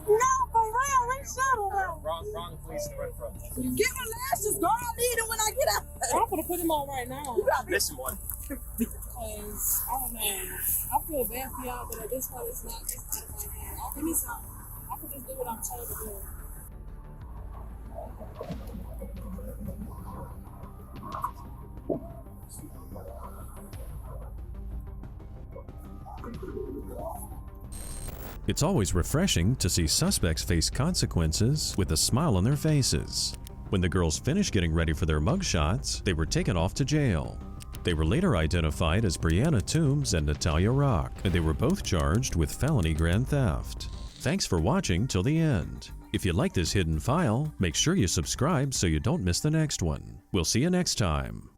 No, for real, we should have. Wrong police to run from. Get my lashes, girl. I need it when I get out. I'm gonna put them on right now. I'm missing one. Because I don't know. I feel bad for y'all, but at this point, it's not. Give me some. I can just do what I'm told to do. It's always refreshing to see suspects face consequences with a smile on their faces. When the girls finished getting ready for their mugshots, they were taken off to jail. They were later identified as Brianna Toombs and Natalia Rock, and they were both charged with felony grand theft. Thanks for watching till the end. If you like this hidden file, make sure you subscribe so you don't miss the next one. We'll see you next time.